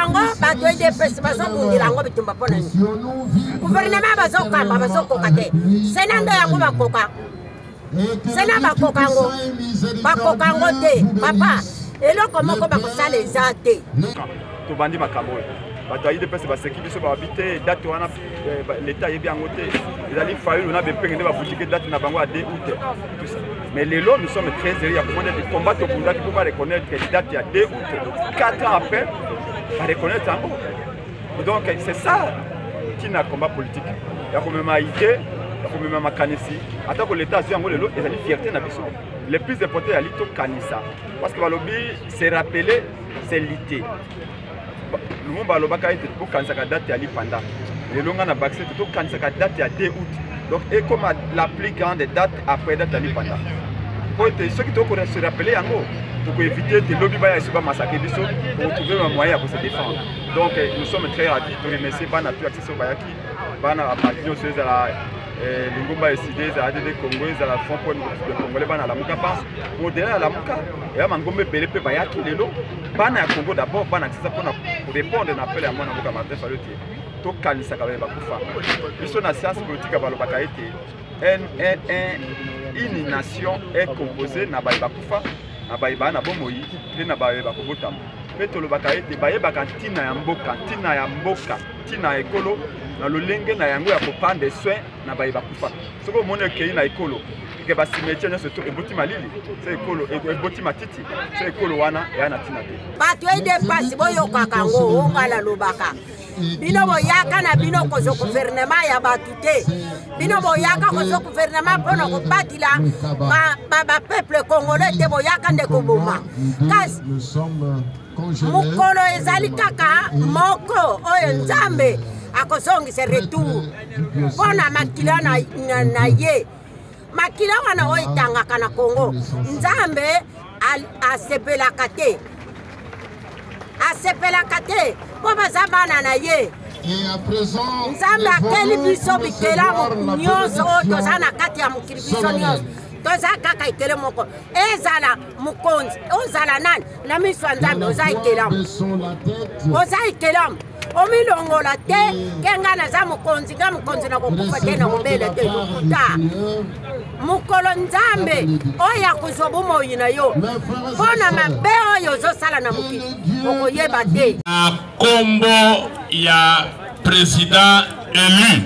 yango bato UDPS bazobundila yango bitumba pona ni gouvernement bazokamba bazokoka te sena ndo yango bakoka sena bakokango bakokango te papa eloko moko bakosala eza te tobandi makambo bato UDPS baseki biso babite date wana l'état yebi yango te ezali failli on a bepenge nde babutike date na bango à 2 août tout ça. Mais les lots, nous sommes très sérieux. Pour combattre au Bunda, pour reconnaître que date il y a 2 août, 4 ans après, on reconnaître en haut. Donc c'est ça qui n'a combat politique. Il y a comme ma idée, il y a comme ma canisi. Attends que l'État soit en haut les lots, il y a des fiertés dans le les plus importants, il y a l'ito canisa. Parce que le lobby, c'est rappelé, c'est l'ité. Le monde va le bac pour canisa date il y a l'ipanda. Les longs on a baxé tout canisa date il y a 2 août. Donc, et comme la plus grande date après date l'ipanda. Ceux qui doivent se rappeler en haut pour éviter que le lobby va se massacrer pour trouver un moyen pour se défendre. Donc nous sommes très ravis de remercier Bana tout accès au Bayaki, Bana à partir de la Lingomba et Sidé, la ADD Congo, la Fonds pour le Congolais, Bana la Mouka passe, pour derrière la Mouka, et à Mangombe Pélepé Bayaki, les lots, Bana Congo d'abord, Bana qui pour répondre à l'appel à mon avocat Martin Fallotier. Tout Kanisa Kabe Bakoufa. Nous sommes la science politique à Balobaka été. Une nation est composée na Baïbakoufa, na Baïba, na Bomoyi, et na Baïbakobotam. Petolo Bakaete, Baïbaka, Tina Yamboka, Tina Yamboka, Tina Ekolo, na Lolenge, na Yango, Yakopan des soins, na Baïbakoufa. Ce que mon écueil na Ekolo, et que Bassimétienne se trouve, et Botima Lili, c'est Ekolo, et Botima Titi, c'est Ekolo Wana, et Anatinate. Batué de Passiboyo Kakango, Ongala Lobaka. Bino boyaka na bino kozo gouvernement ya batute bino boyaka kozo gouvernement pona ko batila ba peuple congolais te boyaka ndeko boma kasi mukolo ezali kaka moko oyo nzambe akozongisa retour pona makila na ye makila wana oyo tangaka na Congo nzambe asepelaka te pour bazabana na ye nzambe akeli biso bikelamu nyonso oyo toza na kati ya mokili biso nyonso toza kaka ekele moko ezala mokonzi ozala nani na miso ya nzambe oza ekelamu omilongola te ke nga naza mokonzi nga mokonzi na kokufa te na kobele te lokuta mukolo nzambe oyo akozwa bomoi na yo mpona mabe oyo ozosala na mokili okoyeba te na kombo ya président élu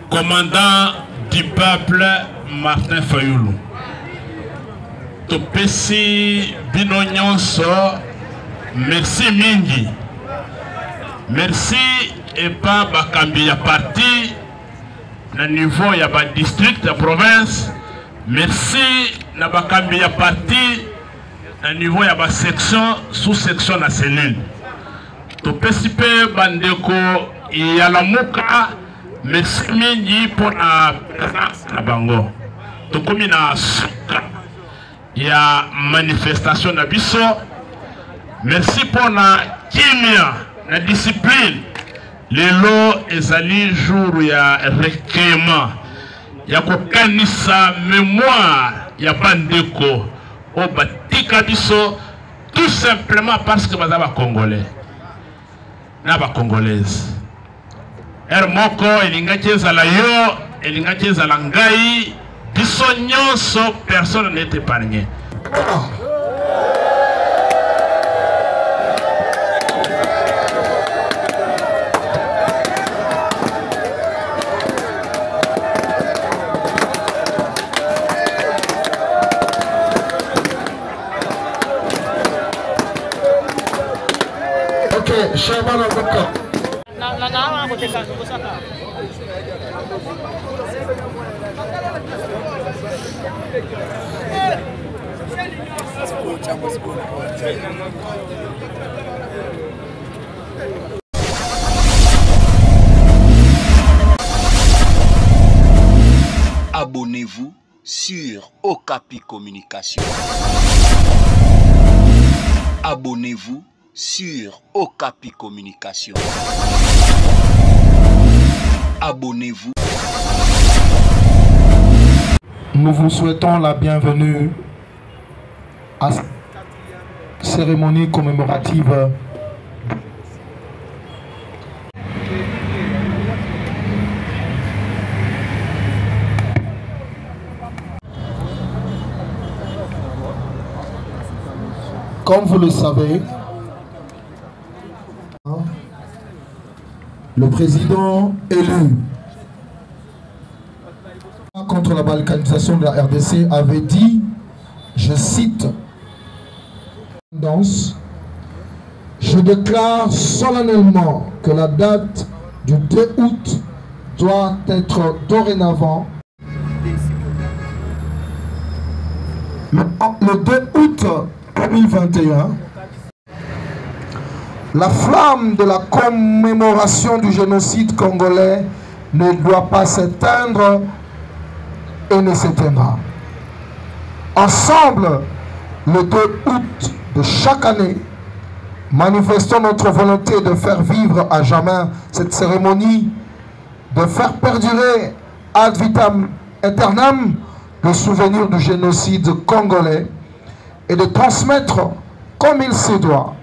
commandant du peuple Martin Fayulu topesi bino nyonso merci mingi merci et pas bakambi ya parti na niveau ya ba district ya province merci na bakambi ya parti na niveau ya ba section sous section na cellule to pesipe bandeko ya Lamuka merci mingi pour na présence na bango to komi na suka ya manifestation na biso merci pour na kimia na discipline lelo ezali jour ya recueillement ya kokanisa mémoire ya bandeko o batika biso tout simplement parce que baza ba congolais na ba congolaise moko elingaki ezala yo elingaki ezala ngai biso nyonso personne n'est épargné. Abonnez-vous sur Okapi Communication. Abonnez-vous sur Okapi Communication. Abonnez-vous. Nous vous souhaitons la bienvenue à cette cérémonie commémorative Comme vous le savez, le président élu contre la balkanisation de la RDC avait dit, je cite, je déclare solennellement que la date du 2 août doit être dorénavant le 2 août 2021. La flamme de la commémoration du génocide congolais ne doit pas s'éteindre et ne s'éteindra. Ensemble, le 2 août de chaque année, manifestons notre volonté de faire vivre à jamais cette cérémonie, de faire perdurer ad vitam aeternam le souvenir du génocide congolais et de transmettre, comme il se doit,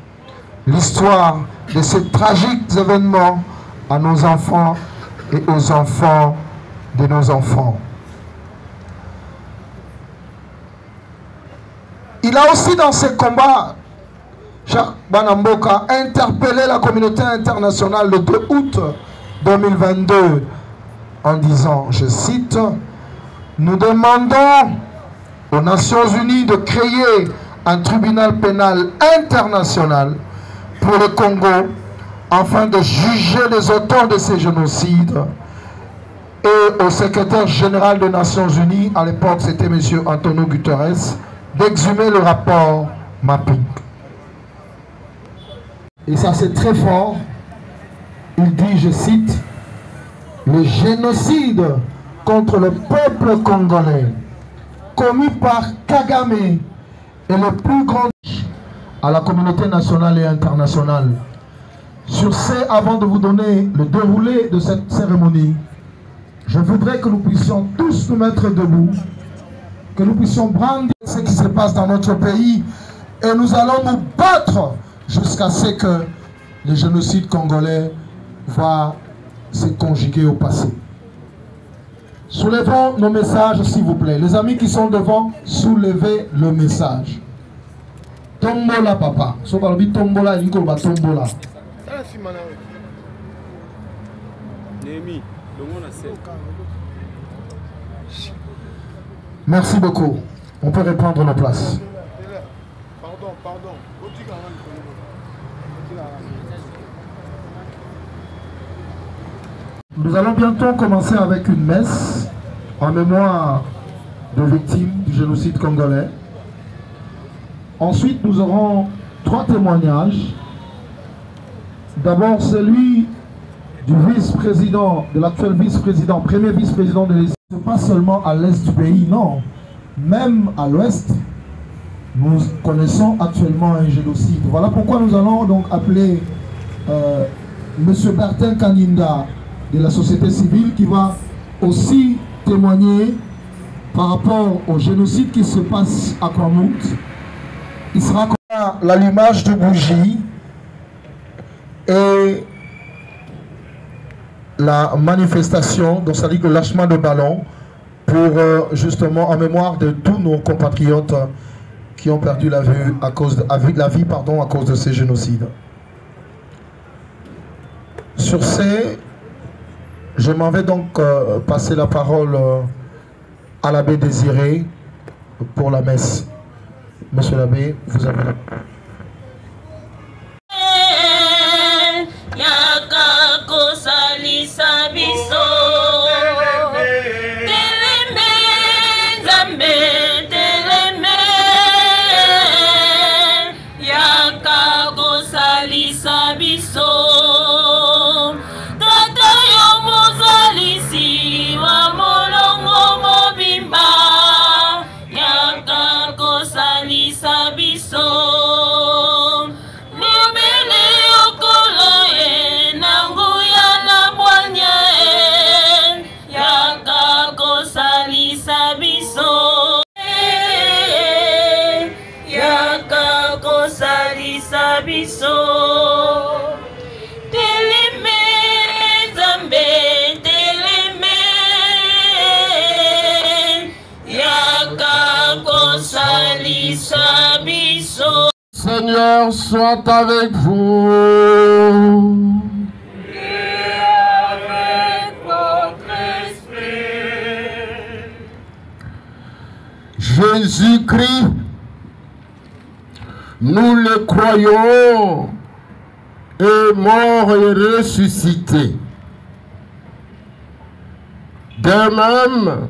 l'histoire de ces tragiques événements à nos enfants et aux enfants de nos enfants. Il a aussi dans ses combats, Jacques Banamboka, interpellé la communauté internationale le 2 août 2022 en disant, je cite, « Nous demandons aux Nations Unies de créer un tribunal pénal international pour le Congo afin de juger les auteurs de ces génocides. » Et au secrétaire général des Nations Unies, à l'époque c'était M. Antonio Guterres, d'exhumer le rapport Mapping. Et ça c'est très fort. Il dit, je cite, « Le génocide contre le peuple congolais commis par Kagame est le plus grand à la communauté nationale et internationale. » Sur ce, avant de vous donner le déroulé de cette cérémonie, je voudrais que nous puissions tous nous mettre debout, que nous puissions brandir ce qui se passe dans notre pays et nous allons nous battre jusqu'à ce que le génocide congolais va se conjuguer au passé. Soulevons nos messages s'il vous plaît. Les amis qui sont devant, soulevez le message. Tombola papa. Sobalobi tombola, inkoba tombola. Merci beaucoup. On peut reprendre nos places. Pardon. Nous allons bientôt commencer avec une messe en mémoire de victimes du génocide congolais. Ensuite, nous aurons 3 témoignages. D'abord, celui du vice-président, de l'actuel vice-président, premier vice-président de l'État. Pas seulement à l'est du pays, non. Même à l'ouest, nous connaissons actuellement un génocide. Voilà pourquoi nous allons donc appeler M. Bertin Kaninda de la société civile qui va aussi témoigner par rapport au génocide qui se passe à Kwamout. Il sera l'allumage de bougies et la manifestation, donc ça dit que le lâchement de ballons pour justement en mémoire de tous nos compatriotes qui ont perdu la vie à cause de ces génocides. Sur ce, je m'en vais donc passer la parole à l'abbé Désiré pour la messe. Monsieur l'abbé, vous avez la parole. Biso Seigneur soit avec vous. Et avec votre esprit. Jésus-Christ, nous le croyons, est mort et ressuscité. De même,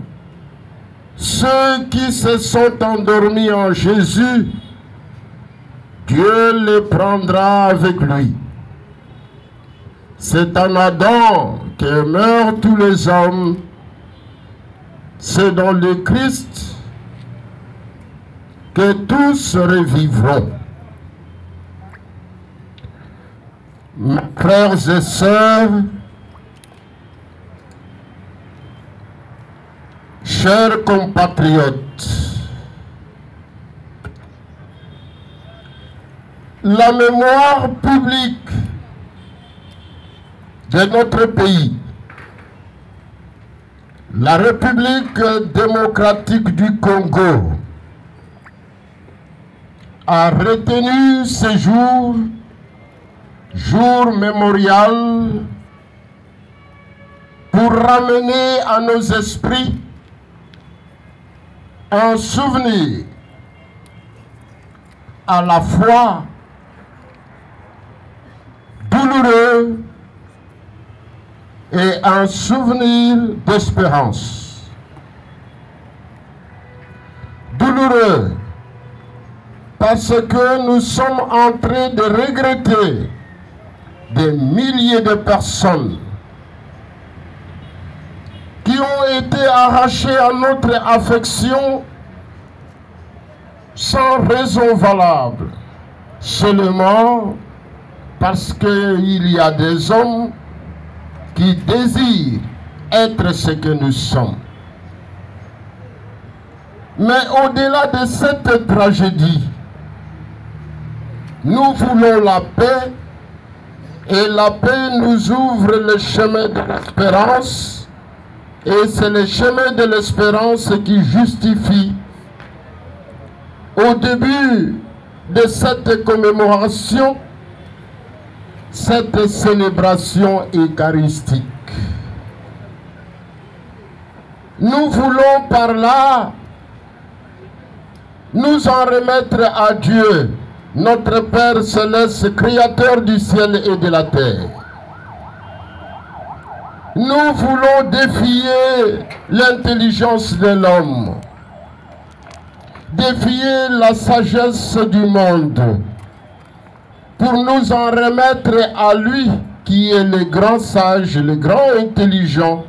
ceux qui se sont endormis en Jésus, Dieu les prendra avec lui. C'est en Adam que meurent tous les hommes. C'est dans le Christ que tous revivront. Mes frères et sœurs, chers compatriotes, la mémoire publique de notre pays, la République démocratique du Congo, a retenu ce jour, jour mémorial, pour ramener à nos esprits un souvenir à la fois douloureux et un souvenir d'espérance. Douloureux parce que nous sommes en train de regretter des milliers de personnes qui ont été arrachées à notre affection sans raison valable, seulement parce qu'il y a des hommes qui désirent être ce que nous sommes. Mais au-delà de cette tragédie, nous voulons la paix, et la paix nous ouvre le chemin de l'espérance, et c'est le chemin de l'espérance qui justifie, au début de cette commémoration, cette célébration eucharistique. Nous voulons par là nous en remettre à Dieu, notre Père Céleste, Créateur du ciel et de la terre. Nous voulons défier l'intelligence de l'homme, défier la sagesse du monde, pour nous en remettre à lui, qui est le grand sage, le grand intelligent,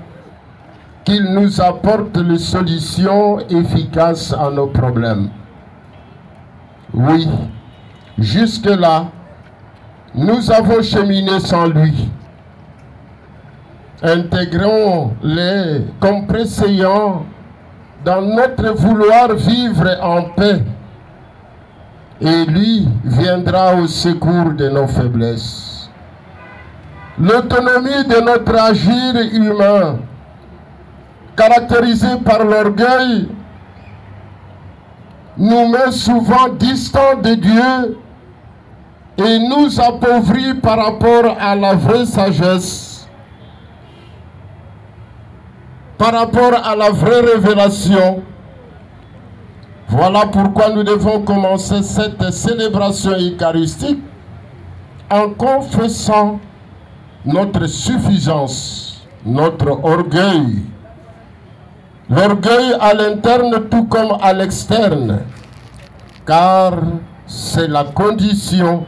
qu'il nous apporte les solutions efficaces à nos problèmes. Oui, jusque-là, nous avons cheminé sans lui. Intégrons-les comme préséants dans notre vouloir vivre en paix. Et lui viendra au secours de nos faiblesses. L'autonomie de notre agir humain, caractérisée par l'orgueil, nous met souvent distants de Dieu et nous appauvrit par rapport à la vraie sagesse, par rapport à la vraie révélation. Voilà pourquoi nous devons commencer cette célébration eucharistique en confessant notre suffisance, notre orgueil. L'orgueil à l'interne tout comme à l'externe, car c'est la condition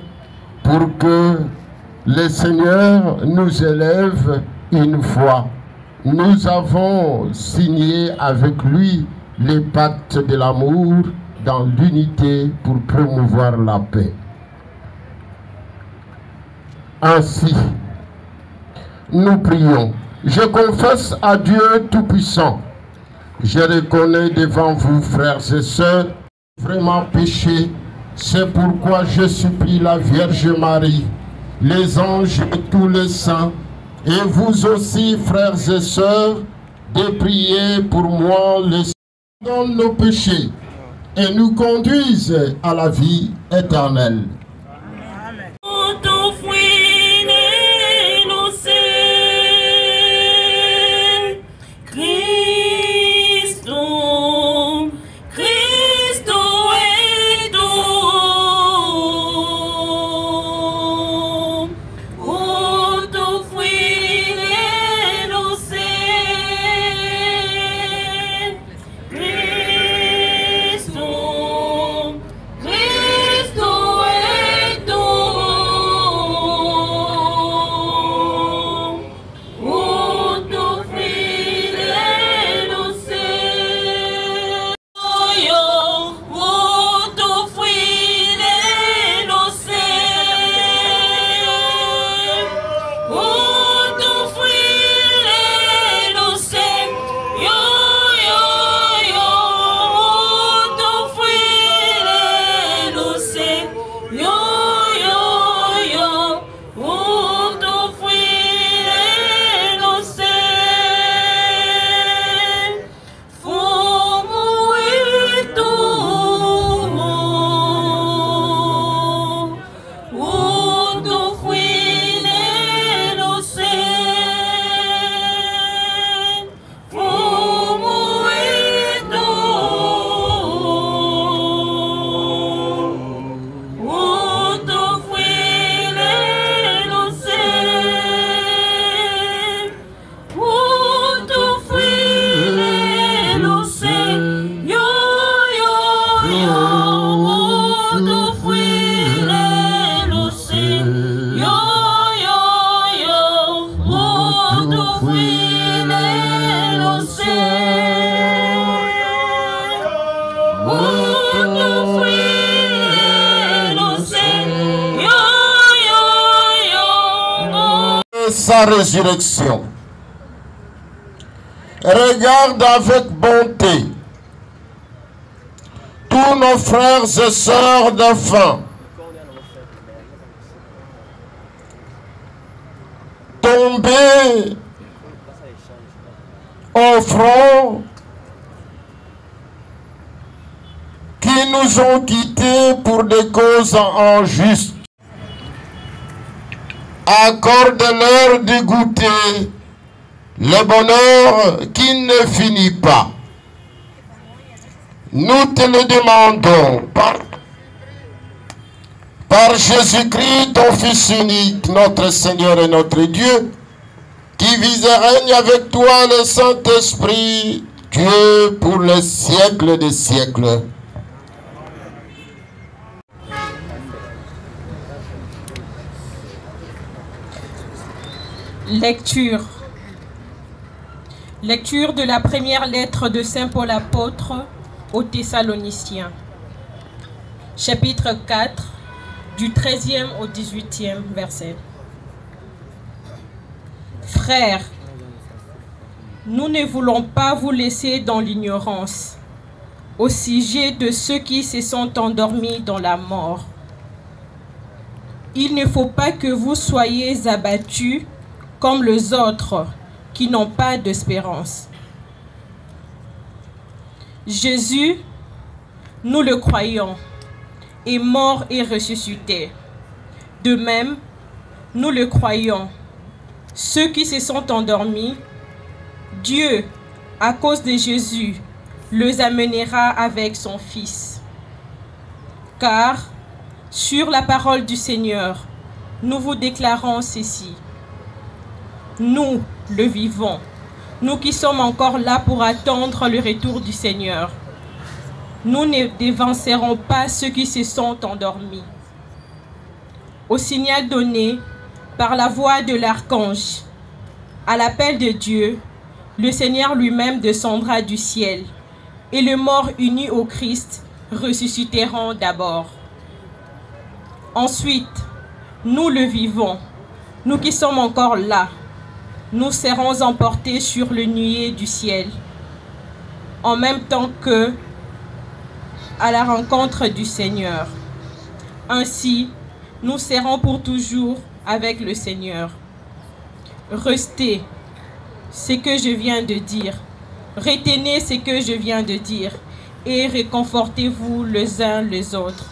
pour que le Seigneur nous élève une fois. Nous avons signé avec lui les pactes de l'amour dans l'unité pour promouvoir la paix. Ainsi, nous prions. Je confesse à Dieu Tout-Puissant. Je reconnais devant vous, frères et sœurs, vraiment péché. C'est pourquoi je supplie la Vierge Marie, les anges et tous les saints, et vous aussi, frères et sœurs, de prier pour moi, les pardonnent nos péchés et nous conduisent à la vie éternelle. sa résurrection. Regarde avec bonté tous nos frères et sœurs d'enfants tombés au front, qui nous ont quittés pour des causes injustes. Accorde-leur de goûter le bonheur qui ne finit pas. Nous te le demandons par Jésus-Christ, ton Fils unique, notre Seigneur et notre Dieu, qui vit et règne avec toi le Saint-Esprit, Dieu pour les siècles des siècles. Lecture. Lecture de la première lettre de Saint Paul apôtre aux Thessaloniciens. Chapitre 4, du 13e au 18e verset. Frères, nous ne voulons pas vous laisser dans l'ignorance au sujet de ceux qui se sont endormis dans la mort. Il ne faut pas que vous soyez abattus comme les autres qui n'ont pas d'espérance. Jésus, nous le croyons, est mort et ressuscité. De même, nous le croyons. Ceux qui se sont endormis, Dieu, à cause de Jésus, les amènera avec son Fils. Car, sur la parole du Seigneur, nous vous déclarons ceci. Nous, le vivons, nous qui sommes encore là pour attendre le retour du Seigneur, nous ne dévancerons pas ceux qui se sont endormis. Au signal donné par la voix de l'archange, à l'appel de Dieu, le Seigneur lui-même descendra du ciel, et les morts unis au Christ ressusciteront d'abord. Ensuite, nous le vivons, nous qui sommes encore là, nous serons emportés sur le nuée du ciel, en même temps que à la rencontre du Seigneur. Ainsi, nous serons pour toujours avec le Seigneur. Restez ce que je viens de dire, retenez ce que je viens de dire, et réconfortez-vous les uns les autres.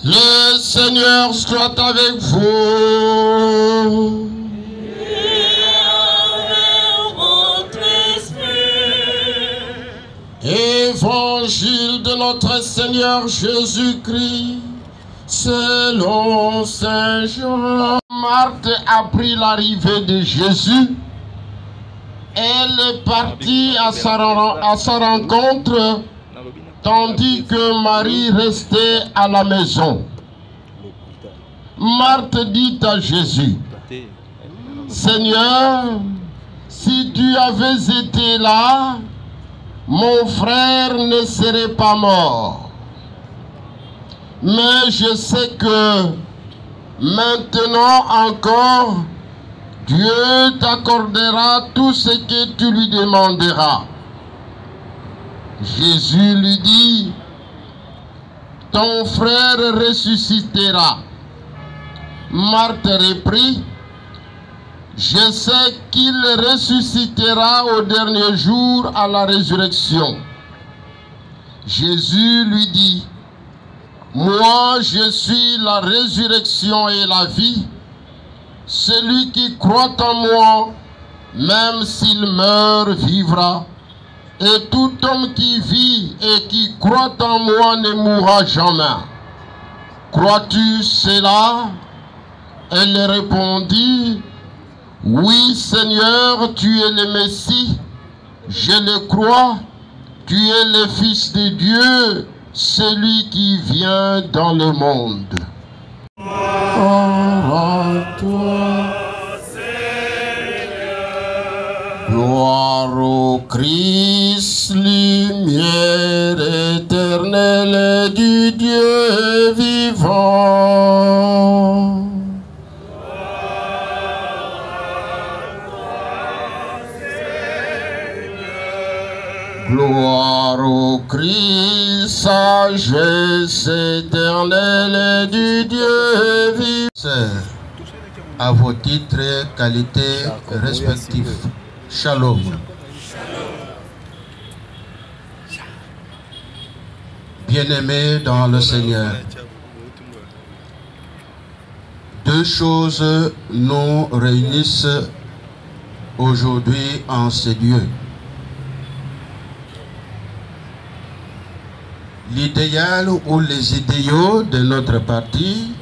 Le Seigneur soit avec vous. Et Évangile de notre Seigneur Jésus-Christ, selon Saint Jean. Marthe a pris l'arrivée de Jésus. Elle est partie à sa rencontre, tandis que Marie restait à la maison. Marthe dit à Jésus, « Seigneur, si tu avais été là, mon frère ne serait pas mort. Mais je sais que maintenant encore, Dieu t'accordera tout ce que tu lui demanderas. » Jésus lui dit, « Ton frère ressuscitera. » Marthe reprit, « Je sais qu'il ressuscitera au dernier jour à la résurrection. » Jésus lui dit, « Moi, je suis la résurrection et la vie. Celui qui croit en moi, même s'il meurt, vivra. Et tout homme qui vit et qui croit en moi ne mourra jamais. Crois-tu cela? » Elle répondit, « Oui, Seigneur, tu es le Messie. Je le crois. Tu es le Fils de Dieu, celui qui vient dans le monde. » À toi, Seigneur. Gloire au Christ, lumière éternelle du Dieu vivant. Gloire au Christ, sagesse éternelle du Dieu vivant. À vos titres et qualités respectifs. Shalom. Bien-aimés dans le Seigneur, deux choses nous réunissent aujourd'hui en ce lieu. L'idéal ou les idéaux de notre parti,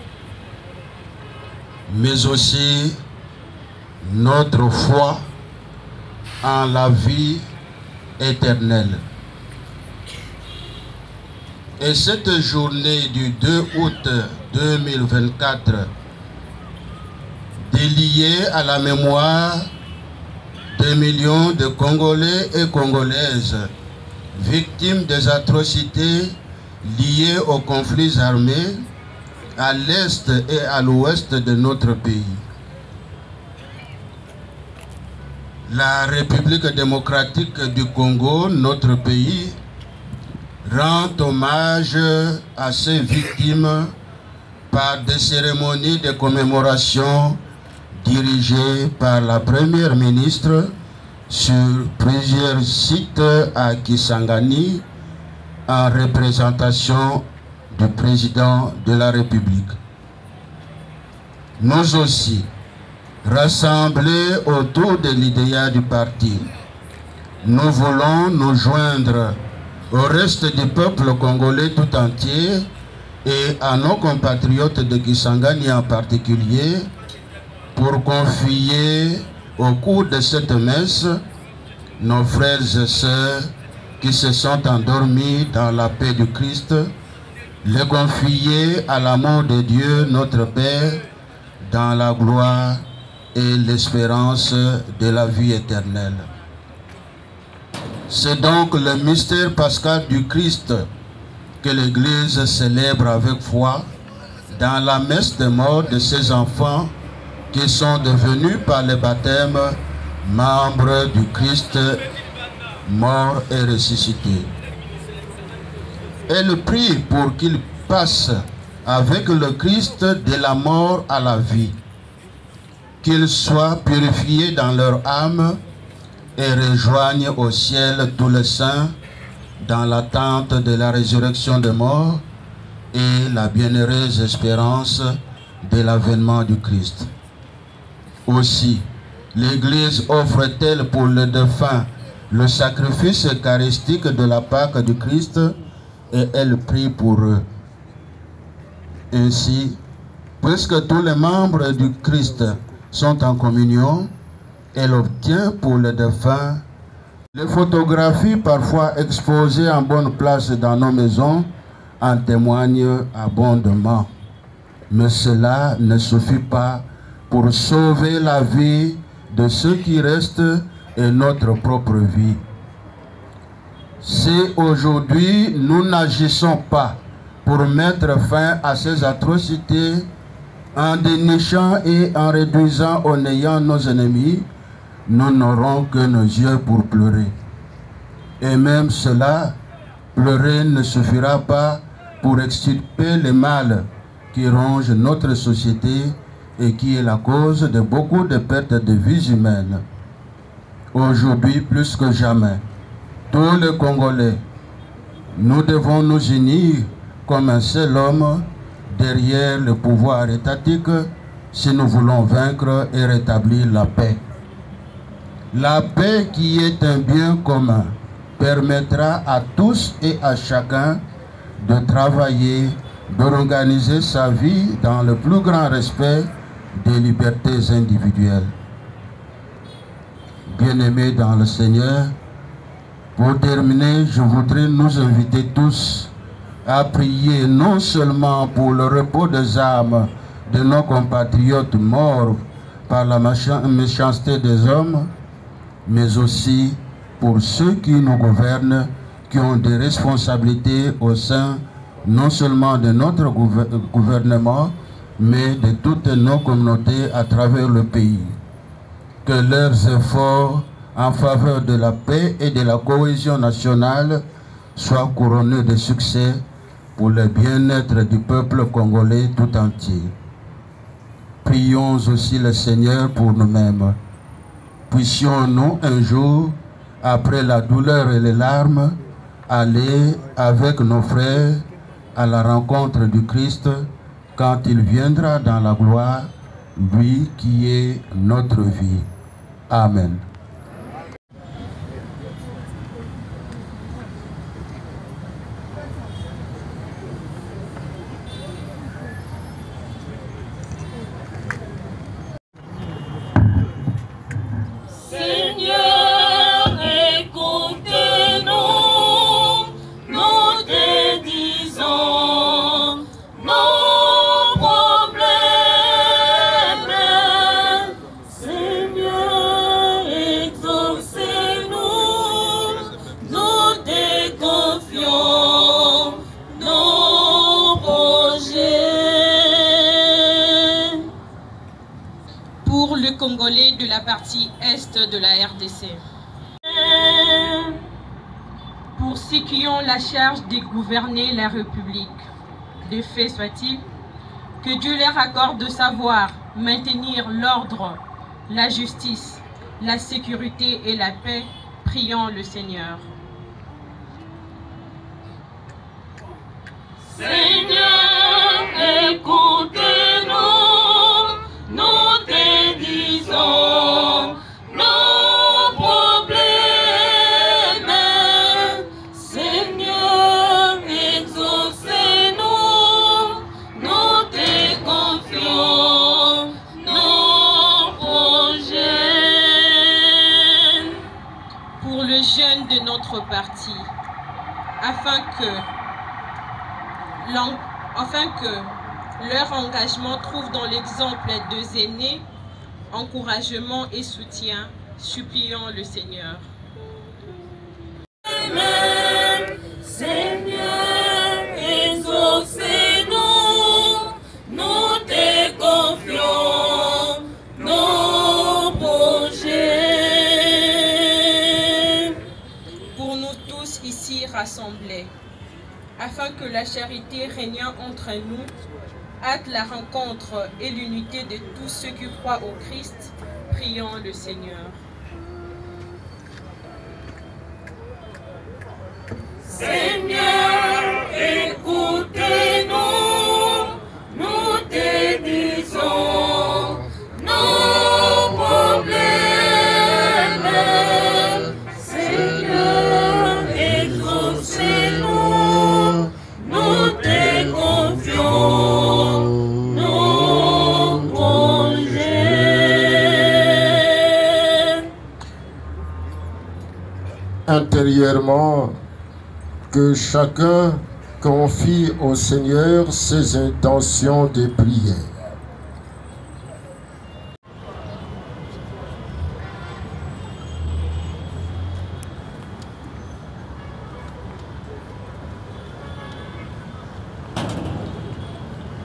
mais aussi notre foi en la vie éternelle. Et cette journée du 2 août 2024, déliée à la mémoire des millions de Congolais et Congolaises victimes des atrocités liées aux conflits armés à l'est et à l'ouest de notre pays. La République démocratique du Congo, notre pays, rend hommage à ces victimes par des cérémonies de commémoration dirigées par la Première ministre sur plusieurs sites à Kisangani en représentation du président de la République. Nous aussi, rassemblés autour de l'idéal du parti, nous voulons nous joindre au reste du peuple congolais tout entier et à nos compatriotes de Kisangani en particulier pour confier au cours de cette messe nos frères et sœurs qui se sont endormis dans la paix du Christ, les confier à l'amour de Dieu notre Père dans la gloire et l'espérance de la vie éternelle. C'est donc le mystère pascal du Christ que l'Église célèbre avec foi dans la messe de mort de ses enfants qui sont devenus par le baptême membres du Christ mort et ressuscité. Elle prie pour qu'ils passent avec le Christ de la mort à la vie, qu'ils soient purifiés dans leur âme et rejoignent au ciel tous les saints dans l'attente de la résurrection des morts et la bienheureuse espérance de l'avènement du Christ. Aussi, l'Église offre-t-elle pour les défunts le sacrifice eucharistique de la Pâque du Christ et elle prie pour eux. Ainsi, puisque tous les membres du Christ sont en communion, elle obtient pour les défunts les photographies parfois exposées en bonne place dans nos maisons en témoignent abondamment. Mais cela ne suffit pas pour sauver la vie de ceux qui restent et notre propre vie. Si aujourd'hui nous n'agissons pas pour mettre fin à ces atrocités, en dénichant et en réduisant au néant nos ennemis, nous n'aurons que nos yeux pour pleurer. Et même cela, pleurer ne suffira pas pour extirper le mal qui ronge notre société et qui est la cause de beaucoup de pertes de vies humaines. Aujourd'hui, plus que jamais, tous les Congolais, nous devons nous unir comme un seul homme derrière le pouvoir étatique si nous voulons vaincre et rétablir la paix. La paix qui est un bien commun permettra à tous et à chacun de travailler, d'organiser sa vie dans le plus grand respect des libertés individuelles. Bien-aimés dans le Seigneur, pour terminer, je voudrais nous inviter tous à prier non seulement pour le repos des âmes de nos compatriotes morts par la méchanceté des hommes, mais aussi pour ceux qui nous gouvernent, qui ont des responsabilités au sein non seulement de notre gouvernement, mais de toutes nos communautés à travers le pays. Que leurs efforts en faveur de la paix et de la cohésion nationale soient couronnés de succès pour le bien-être du peuple congolais tout entier. Prions aussi le Seigneur pour nous-mêmes. Puissions-nous un jour, après la douleur et les larmes, aller avec nos frères à la rencontre du Christ quand il viendra dans la gloire, lui qui est notre vie. Amen. Congolais de la partie est de la RDC. Pour ceux qui ont la charge de gouverner la République, de fait soit-il, que Dieu leur accorde de savoir maintenir l'ordre, la justice, la sécurité et la paix, prions le Seigneur. Seigneur, écoutez-nous. Nous te disons nos problèmes. Seigneur, exaucez-nous. Nous te confions nos projets. Pour le jeune de notre parti, afin que leur engagement trouve dans l'exemple des aînés encouragement et soutien, supplions le Seigneur. Amen. Seigneur, exaucez-nous, nous te confions nos projets. Pour nous tous ici rassemblés, afin que la charité régnant entre nous hâte la rencontre et l'unité de tous ceux qui croient au Christ, prions le Seigneur. Seigneur, écoutez-nous, nous te disons nos problèmes. Seigneur, ultérieurement, que chacun confie au Seigneur ses intentions de prière.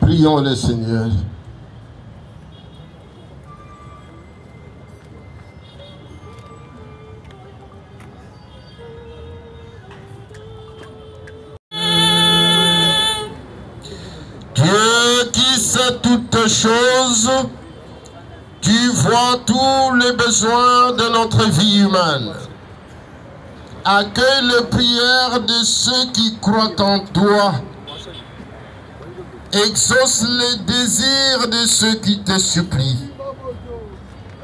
Prions le Seigneur. Dieu qui sait toutes choses, tu vois tous les besoins de notre vie humaine. Accueille les prières de ceux qui croient en toi. Exauce les désirs de ceux qui te supplient.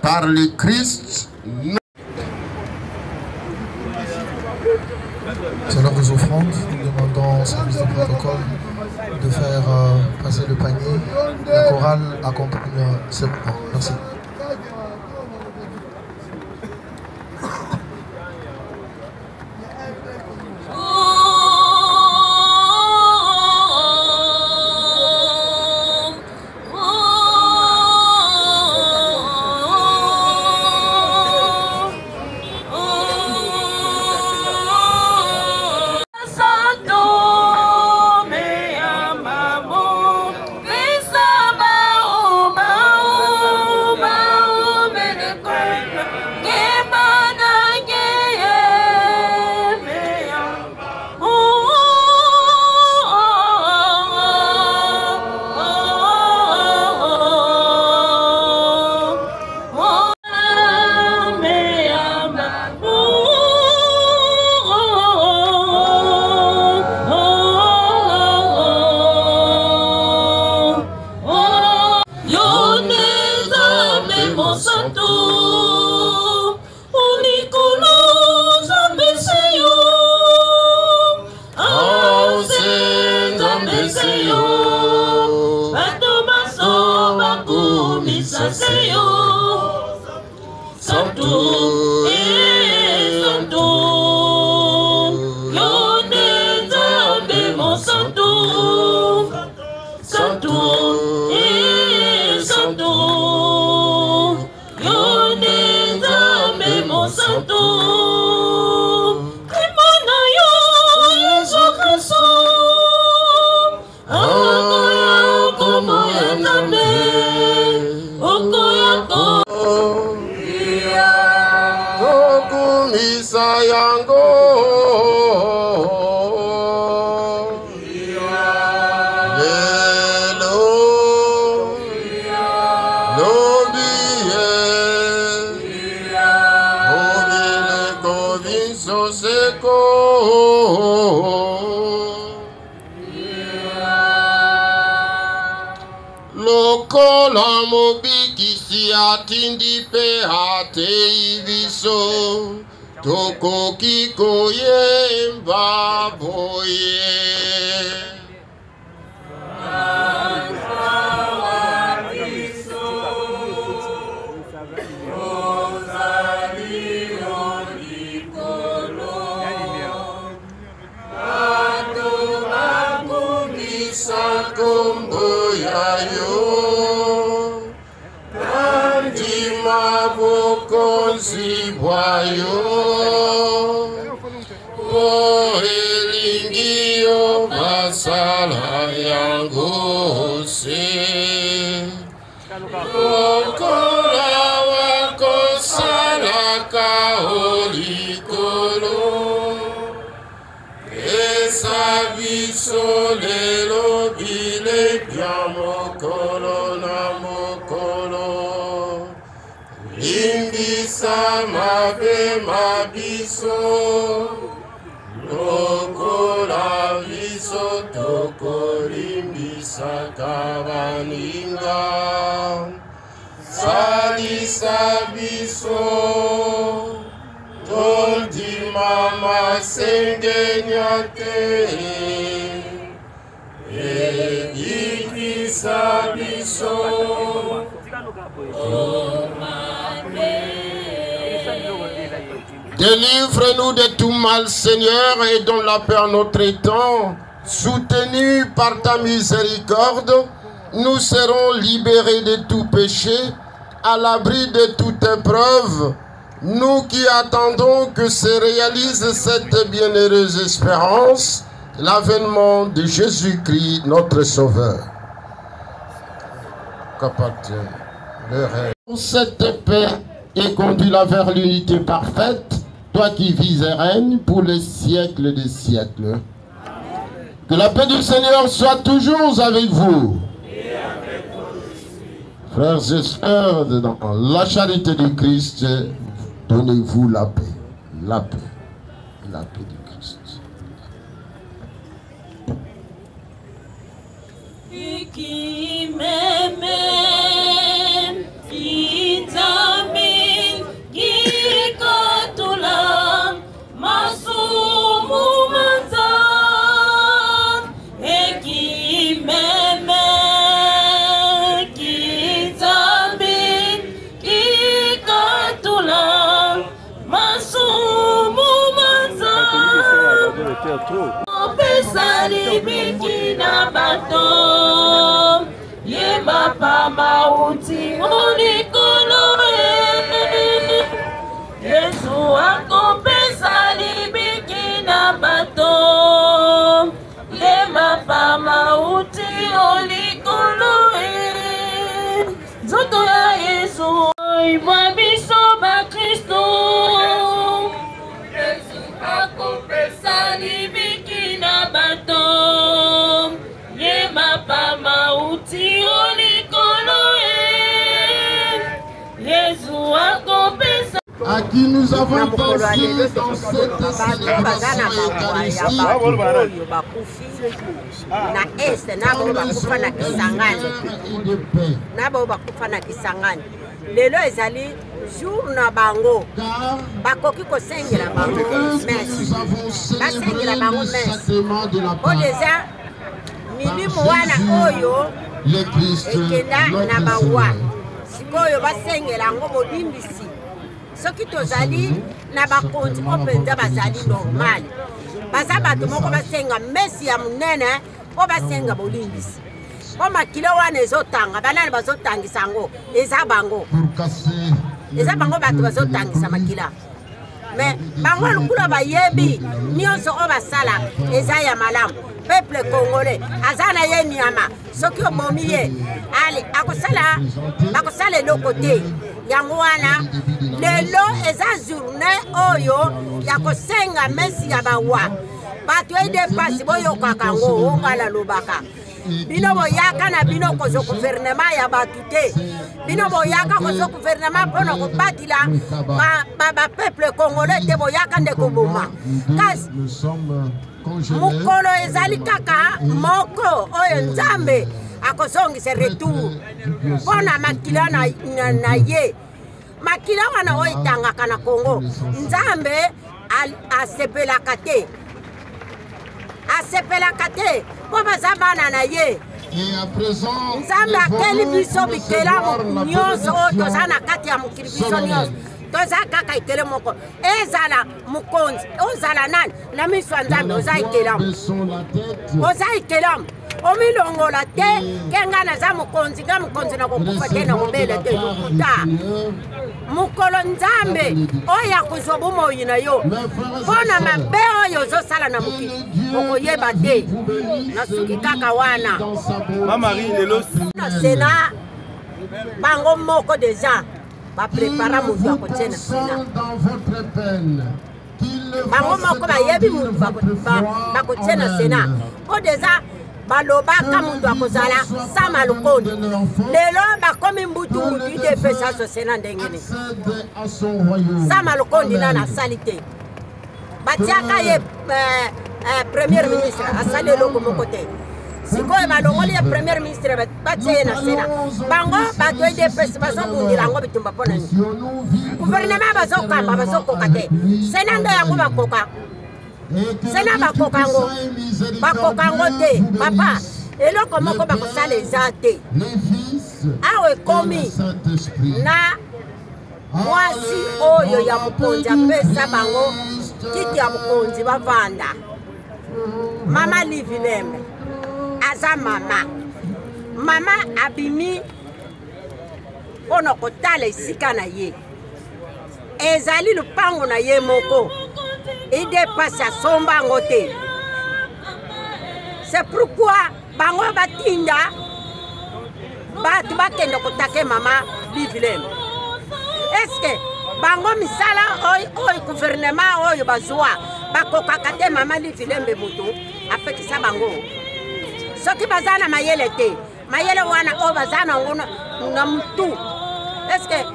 Par le Christ, c'est l'heure des offrandes. Nous demandons au service de protocole de faire passer le panier. La chorale accompagne ce moment. Merci. Lokola mobikisi atindi pe atei biso tokoki koyemba boye. Elingio basala yango se okola wako sala kaolikolo esa biso lelo bile bya mokolo na mokolo limbisa mabe mabiso lokola biso tokolimbisa kabaninga salisa biso tondima masengenya te ebikisa biso Délivre-nous de tout mal, Seigneur, et donne la paix à notre temps. Soutenus par ta miséricorde, nous serons libérés de tout péché, à l'abri de toute épreuve. Nous qui attendons que se réalise cette bienheureuse espérance, l'avènement de Jésus-Christ, notre Sauveur. Qu'appartient le règne. Cette paix et conduis-la vers l'unité parfaite, toi qui vis et règnes pour les siècles des siècles. Que la paix du Seigneur soit toujours avec vous. Et avec vous. Frères et sœurs, dans la charité du Christ, donnez-vous la paix. La paix. La paix du Christ. Et qui m'aime, qui t'amène, qui katula, masumu mata, et qui m'aime, qui t'amène, qui katula, masumu mata. Pesali bikina bato yeba pa mauti ulikolo Yesu ako pesali bikina bato yeba pa mauti ulikolo Zoto ya Yesu iwa biso ba Kristo Yesu ako pesali bikina bato yeba pa mauti ulikolo Yesu ako pesa à qui nous avons pensé dans cette célébration eucharistique. Lelo ezali jour na bango bakoki kosengela bango messe basengela bango messe o deja milimu wana oyo ekenda na bawa sikoyo basengela yango bolimbisi soki tozali na bakonzi mpo mpenza bazali normal baza bato moko basenga mesi ya monene mpo basenga bolimbisi mpo makilo wana ezotanga banani bazotangisa yango eza bango bato bazotangisa makila me bango lokula bayebi nyonso oyo basala eza ya malamu peuple congolais aza na ye nyama soki obomi ye ali bakosala eloko te yango wana lelo eza journée oyo ya kosenga mesi ya bawa bato edepasi boyokaka yango ongala lobaka bino boyaka na bino kozo gouvernement ya bato te bino boyaka kozo gouvernement mpona kobatila bapeuple congolais te boyaka nde koboma kasi mokolo ezali kaka moko oyo nzambe akozongisa retour mpona makila na ye makila wana oyo etangaka na Congo nzambe asepelaka te mpo baza bana na ye nzambe akeli biso bikelamu nyonso oyo toza na kati ya mokili biso nyonso toza kaka ekele moko ezala mokonzi ozala nani na miso ya nzambe oza ekelamu omilongola te ke nga naza mokonzi nga mokonzi na kokufa te na kobela te lokuta mokolo nzambe oyo akozwa bomoi na yo mpo na mabe oyo ozosala na mokili okoyeba te na suki kaka wana na sena bango moko deja baprepara motu akotie na sena bango moko bayebi motu bakotie na sena mpo deja balobaka moto akozala sama lokondi lelo bakomi mbutu idepesa so sena ndenge nini sama lokondi nana asali te batiaka ye premier ministre asali eloko moko te sikoyo balongoli ye premier ministre batie ye na sena bango bato idepesa bazobundila yango bitumba mpo na nini gouvernement bazokamba bazokoka te sena nde yango bakoka sena bakokango te papa eloko moko bakosala eza te awa ekomi na mwasi oyo ya mokonzi apesa bango kiti ya mokonzi bavanda. Mama Livilembe aza mama. Mama abimi mpona kotala esika na ye. Ezali lupango na ye moko. Idepasi asomba yango te. C'est pourquoi bango batinda batu bakende kotake mama Livilembe. Est-ce que bango misala oyo gouvernement oyo bazwa bakokaka te mama Livilembe mutu apekisa bango? Soki baza na mayele te, mayele wana oyo baza nango na mutu, est-ce que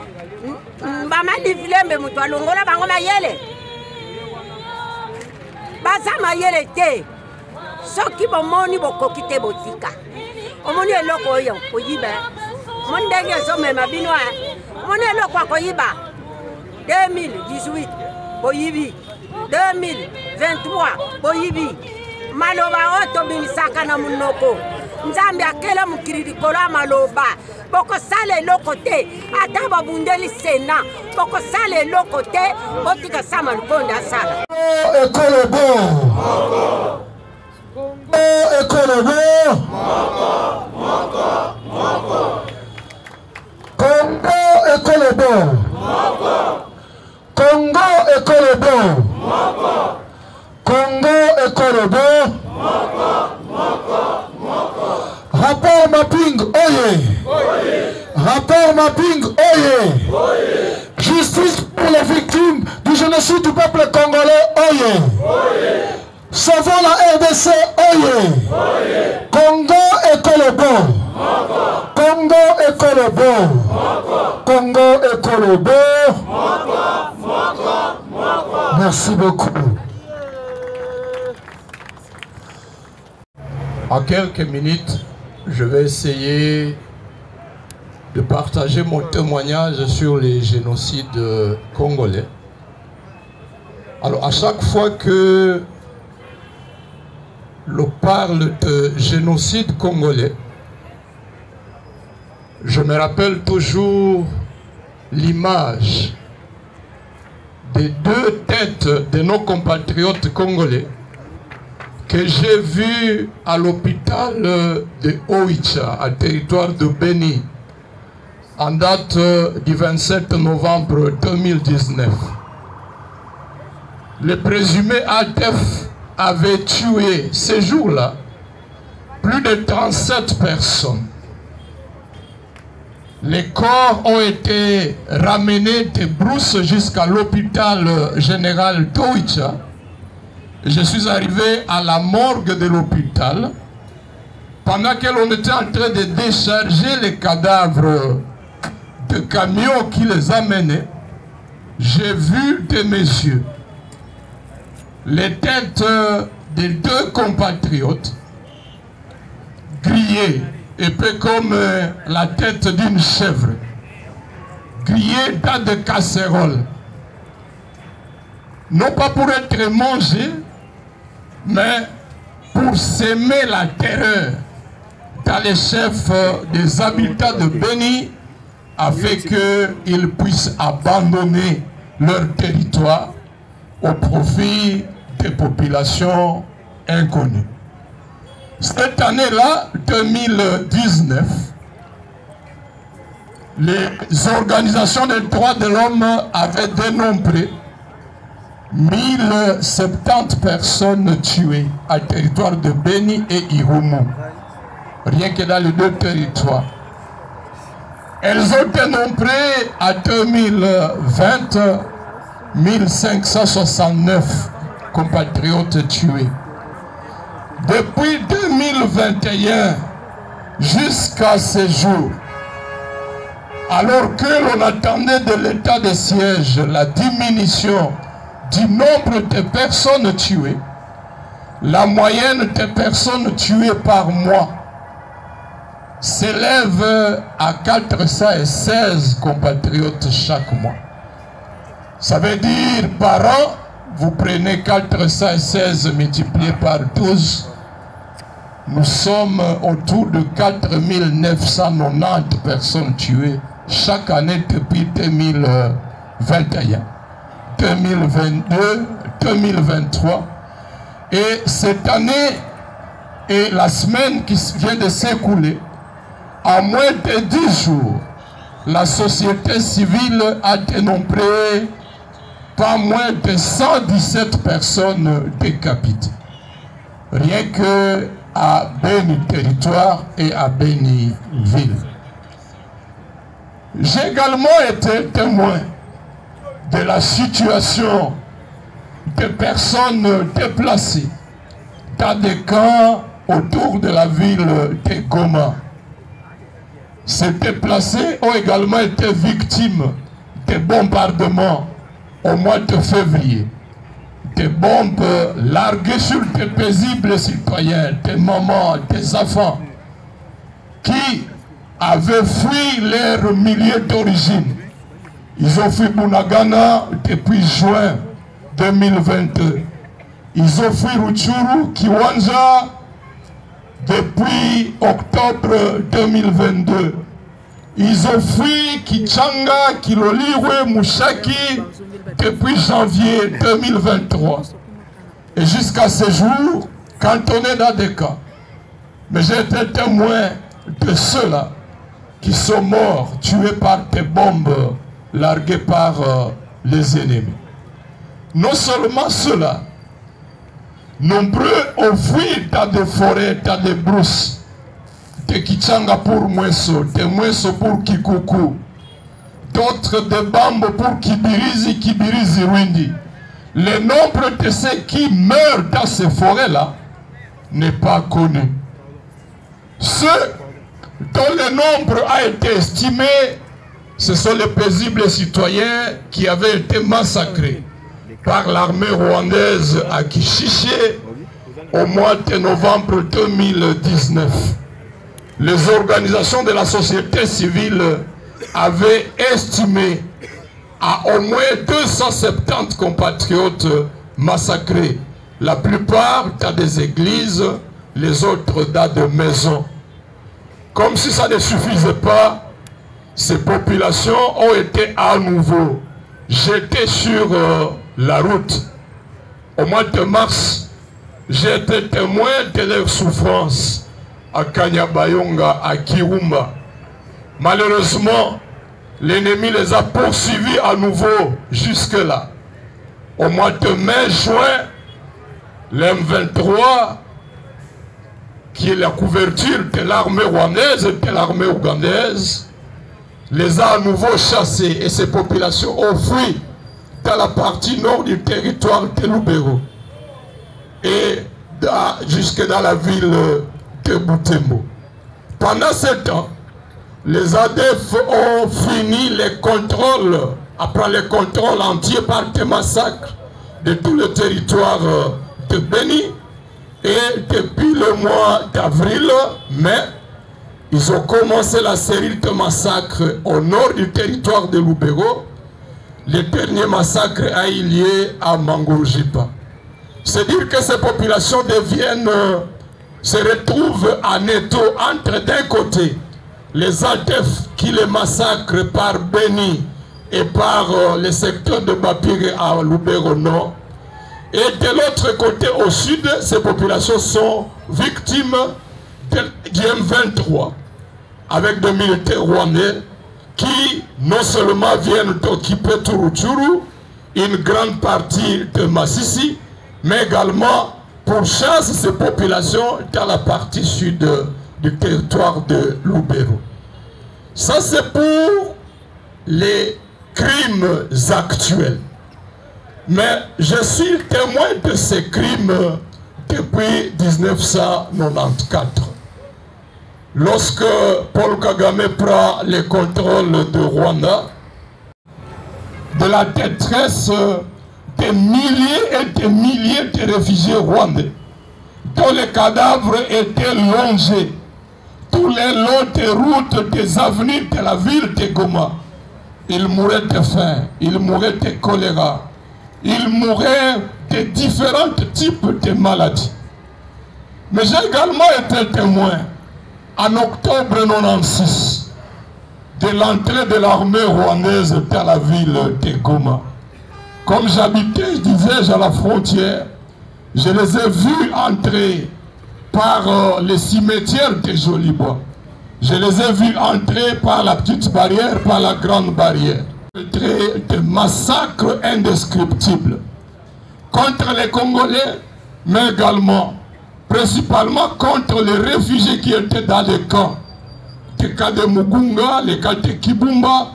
mama Livilembe mutu alongola bango mayele? Baza mayele te. Soki bomoni bokoki te botika. Omoni eloko oyo koyiba. Omoni ndenge ezomema bino. Omoni eloko akoyiba. 2018 boyibi. 2023 boyibi. Maloba oto bimisaka na munoko. Nzambe akela mukiri likolo ya maloba. Bokosala eloko te. Ata babundeli sena. Bokosala eloko te. Botika sama lukonde asala. Ekolo bon. Écolobo Congo Écolobo Congo Écolobo Congo Écolobo Rapport mapping oye Rapport mapping oye Justice pour les victimes du génocide du peuple congolais oye Sauvons la RDC, oye! Congo Écolobo! Congo Écolobo! Congo Écolobo! Merci beaucoup. En quelques minutes, je vais essayer de partager mon témoignage sur les génocides congolais. Alors, à chaque fois que l'on parle de génocide congolais, je me rappelle toujours l'image des deux têtes de nos compatriotes congolais que j'ai vues à l'hôpital de Oicha, à territoire de Beni, en date du 27 novembre 2019. Le présumé ADF avait tué ces jours-là plus de 37 personnes. Les corps ont été ramenés de Brousse jusqu'à l'hôpital général d'Oicha. Je suis arrivé à la morgue de l'hôpital pendant que l'on était en train de décharger les cadavres de camions qui les amenaient. J'ai vu de mes yeux les têtes des deux compatriotes grillées, épais comme la tête d'une chèvre, grillées dans des casseroles, non pas pour être mangées, mais pour s'aimer la terreur dans les chefs des habitants de Beni, afin qu'ils puissent abandonner leur territoire au profit des populations inconnues. Cette année-là, 2019, les organisations des droits de l'homme avaient dénombré 1070 personnes tuées à territoire de Beni et Irumu, rien que dans les deux territoires. Elles ont dénombré à 2020 1569 compatriotes tués. Depuis 2021 jusqu'à ce jour, alors que l'on attendait de l'état de siège la diminution du nombre de personnes tuées, la moyenne des personnes tuées par mois s'élève à 416 compatriotes chaque mois. Ça veut dire par an, vous prenez 416 multiplié par 12, nous sommes autour de 4990 personnes tuées chaque année depuis 2021. 2021, 2022, 2023. Et cette année et la semaine qui vient de s'écouler, à moins de 10 jours, la société civile a dénombré pas moins de 117 personnes décapitées. Rien que à Béni Territoire et à Béni Ville. J'ai également été témoin de la situation des personnes déplacées dans des camps autour de la ville de Goma. Ces déplacés ont également été victimes de bombardements au mois de février. Des bombes larguées sur des paisibles citoyens, des mamans, des enfants qui avaient fui leur milieu d'origine. Ils ont fui Bunagana depuis juin 2022. Ils ont fui Rutshuru, Kiwanja depuis octobre 2022. Ils ont fui Kichanga, Kiloliwe, Mushaki depuis janvier 2023. Et jusqu'à ce jour, cantonnés dans des camps. Mais j'ai été témoin de ceux-là qui sont morts, tués par des bombes larguées par les ennemis. Non seulement ceux-là, nombreux ont fui dans des forêts, dans des brousses, de Kichanga pour Mweso, de Mweso pour Kikuku, d'autres de Bambo pour Kibirizi, Kibirizi Rwindi. Le nombre de ceux qui meurent dans ces forêts-là n'est pas connu. Ceux dont le nombre a été estimé, ce sont les paisibles citoyens qui avaient été massacrés par l'armée rwandaise à Kishiché au mois de novembre 2019. Les organisations de la société civile avaient estimé à au moins 270 compatriotes massacrés, la plupart dans des églises, les autres dans des maisons. Comme si ça ne suffisait pas, ces populations ont été à nouveau jetées sur la route. Au mois de mars, j'ai été témoin de leurs souffrances à Kanyabayonga, à Kirumba. Malheureusement, l'ennemi les a poursuivis à nouveau jusque-là. Au mois de mai-juin, l'M23, qui est la couverture de l'armée rwandaise et de l'armée ougandaise, les a à nouveau chassés et ces populations ont fui dans la partie nord du territoire de Lubero et jusque dans la ville de Butembo. Pendant ce temps, les ADF ont fini les contrôles, après les contrôles entiers par des massacres de tout le territoire de Béni. Et depuis le mois d'avril, mai, ils ont commencé la série de massacres au nord du territoire de Lubero. Le dernier massacre a eu lieu à Mangourjipa. C'est dire que ces populations se retrouvent en étau entre d'un côté les ADF qui les massacrent par Béni et par le secteur de Bapire à Lubero Nord. Et de l'autre côté, au sud, ces populations sont victimes du M23 avec des militaires rwandais qui non seulement viennent d'occuper Rutshuru, une grande partie de Masisi, mais également pourchassent ces populations dans la partie sud du territoire de Lubero. Ça, c'est pour les crimes actuels. Mais je suis témoin de ces crimes depuis 1994. Lorsque Paul Kagame prend le contrôle de Rwanda, de la détresse des milliers et des milliers de réfugiés rwandais, dont les cadavres étaient longés, tous les longs des routes, des avenues de la ville de Goma. Ils mouraient de faim, ils mouraient de choléra, ils mouraient de différents types de maladies. Mais j'ai également été témoin en octobre 1996 de l'entrée de l'armée rwandaise dans la ville de Goma. Comme j'habitais, disais-je, à la frontière, je les ai vus entrer par le cimetière de Jolibois. Je les ai vus entrer par la petite barrière, par la grande barrière. Des massacres indescriptibles contre les Congolais, mais également, principalement contre les réfugiés qui étaient dans les camps. Des cas de Mugunga, les cas de Kibumba,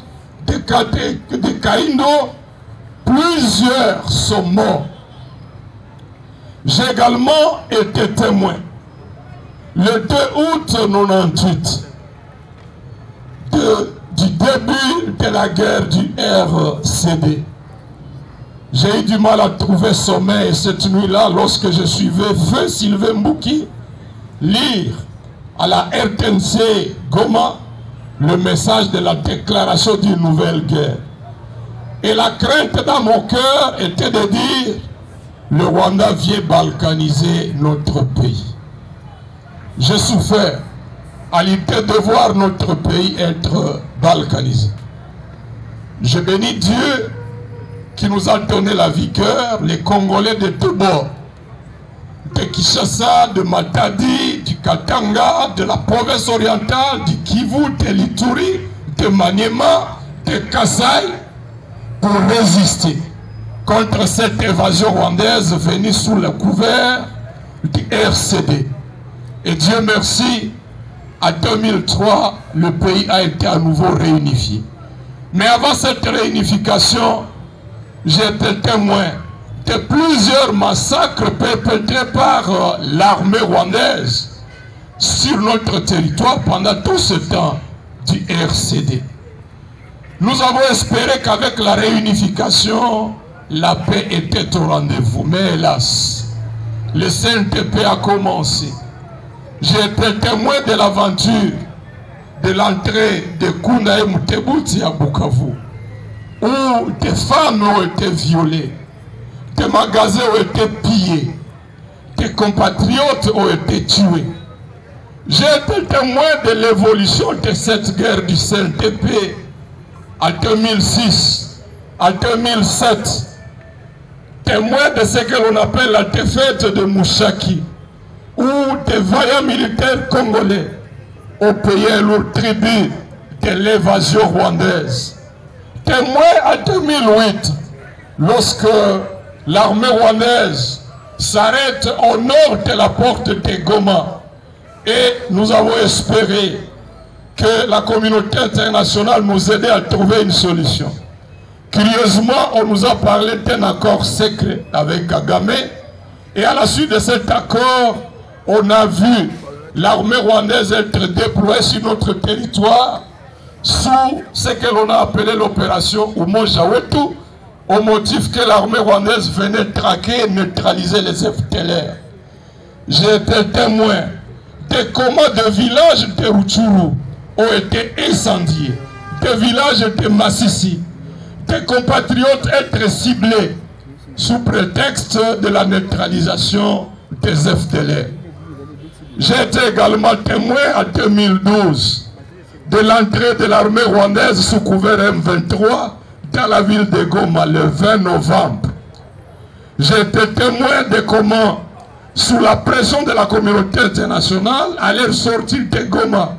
des cas de Kaindo, plusieurs sont morts. J'ai également été témoin. Le 2 août 1998, du début de la guerre du RCD, j'ai eu du mal à trouver sommeil cette nuit-là lorsque je suivais Feu Sylvain Mbouki lire à la RTNC Goma le message de la déclaration d'une nouvelle guerre. Et la crainte dans mon cœur était de dire: le Rwanda vient balkaniser notre pays. J'ai souffert à l'idée de voir notre pays être balkanisé. Je bénis Dieu qui nous a donné la vigueur, les Congolais de tous bords, de Kinshasa, de Matadi, du Katanga, de la province orientale, du Kivu, de l'Ituri, de Maniema, de Kasaï, pour résister contre cette évasion rwandaise venue sous le couvert du RCD. Et Dieu merci, en 2003, le pays a été à nouveau réunifié. Mais avant cette réunification, j'ai été témoin de plusieurs massacres perpétrés par l'armée rwandaise sur notre territoire pendant tout ce temps du RCD. Nous avons espéré qu'avec la réunification, la paix était au rendez-vous. Mais hélas, le CNTP a commencé. J'ai été témoin de l'aventure de l'entrée de Kunda et Mutebuti à Bukavu, où des femmes ont été violées, des magasins ont été pillés, des compatriotes ont été tués. J'ai été témoin de l'évolution de cette guerre du CNTP en 2006, en 2007, témoin de ce que l'on appelle la défaite de Mouchaki, où des vaillants militaires congolais ont payé un lourd tribut de l'évasion rwandaise. Témoin en 2008, lorsque l'armée rwandaise s'arrête au nord de la porte de Goma, et nous avons espéré que la communauté internationale nous aide à trouver une solution. Curieusement, on nous a parlé d'un accord secret avec Kagame, et à la suite de cet accord, on a vu l'armée rwandaise être déployée sur notre territoire sous ce que l'on a appelé l'opération Umoja-Wetu, au motif que l'armée rwandaise venait traquer et neutraliser les FDLR. J'ai été témoin de comment des villages de Rutshuru ont été incendiés, des villages de Massissi, des compatriotes être ciblés sous prétexte de la neutralisation des FDLR. J'ai été également témoin en 2012 de l'entrée de l'armée rwandaise sous couvert M23 dans la ville de Goma le 20 novembre. J'ai été témoin de comment, sous la pression de la communauté internationale, à leur sortie de Goma,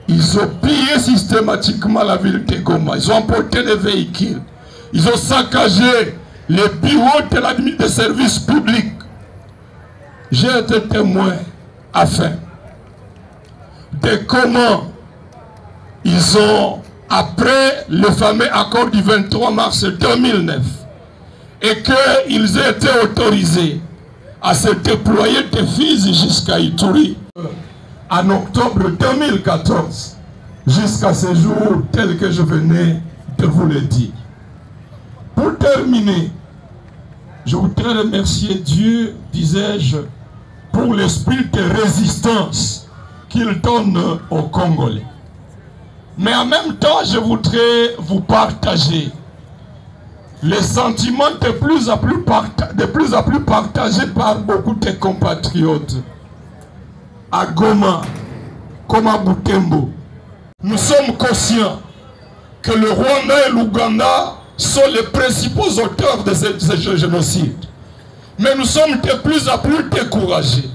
ils ont pillé systématiquement la ville de Goma. Ils ont emporté des véhicules. Ils ont saccagé les bureaux des services publics. J'ai été témoin afin de comment ils ont, après le fameux accord du 23 mars 2009, et qu'ils aient été autorisés à se déployer de Fizi jusqu'à Ituri en octobre 2014, jusqu'à ce jour tel que je venais de vous le dire. Pour terminer, je voudrais remercier Dieu, disais-je, pour l'esprit de résistance qu'il donne aux Congolais. Mais en même temps, je voudrais vous partager les sentiments de plus en plus partagés par beaucoup de compatriotes. À Goma, comme à Butembo, nous sommes conscients que le Rwanda et l'Ouganda sont les principaux auteurs de ce génocide. Mais nous sommes de plus en plus découragés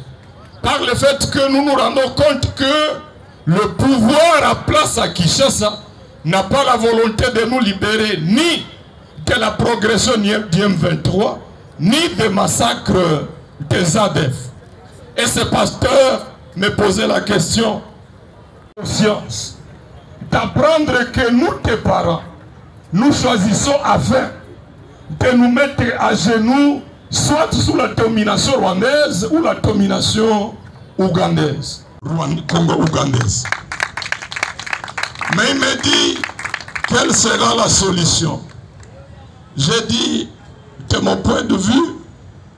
par le fait que nous nous rendons compte que le pouvoir à place à Kinshasa n'a pas la volonté de nous libérer ni de la progression du M23, ni des massacres des ADF. Et ce pasteur me posait la question, conscience, d'apprendre que nous, tes parents, nous choisissons afin de nous mettre à genoux, soit sous la domination rwandaise ou la domination ougandaise, congo-ougandaise. Mais il me dit, quelle sera la solution? J'ai dit, de mon point de vue,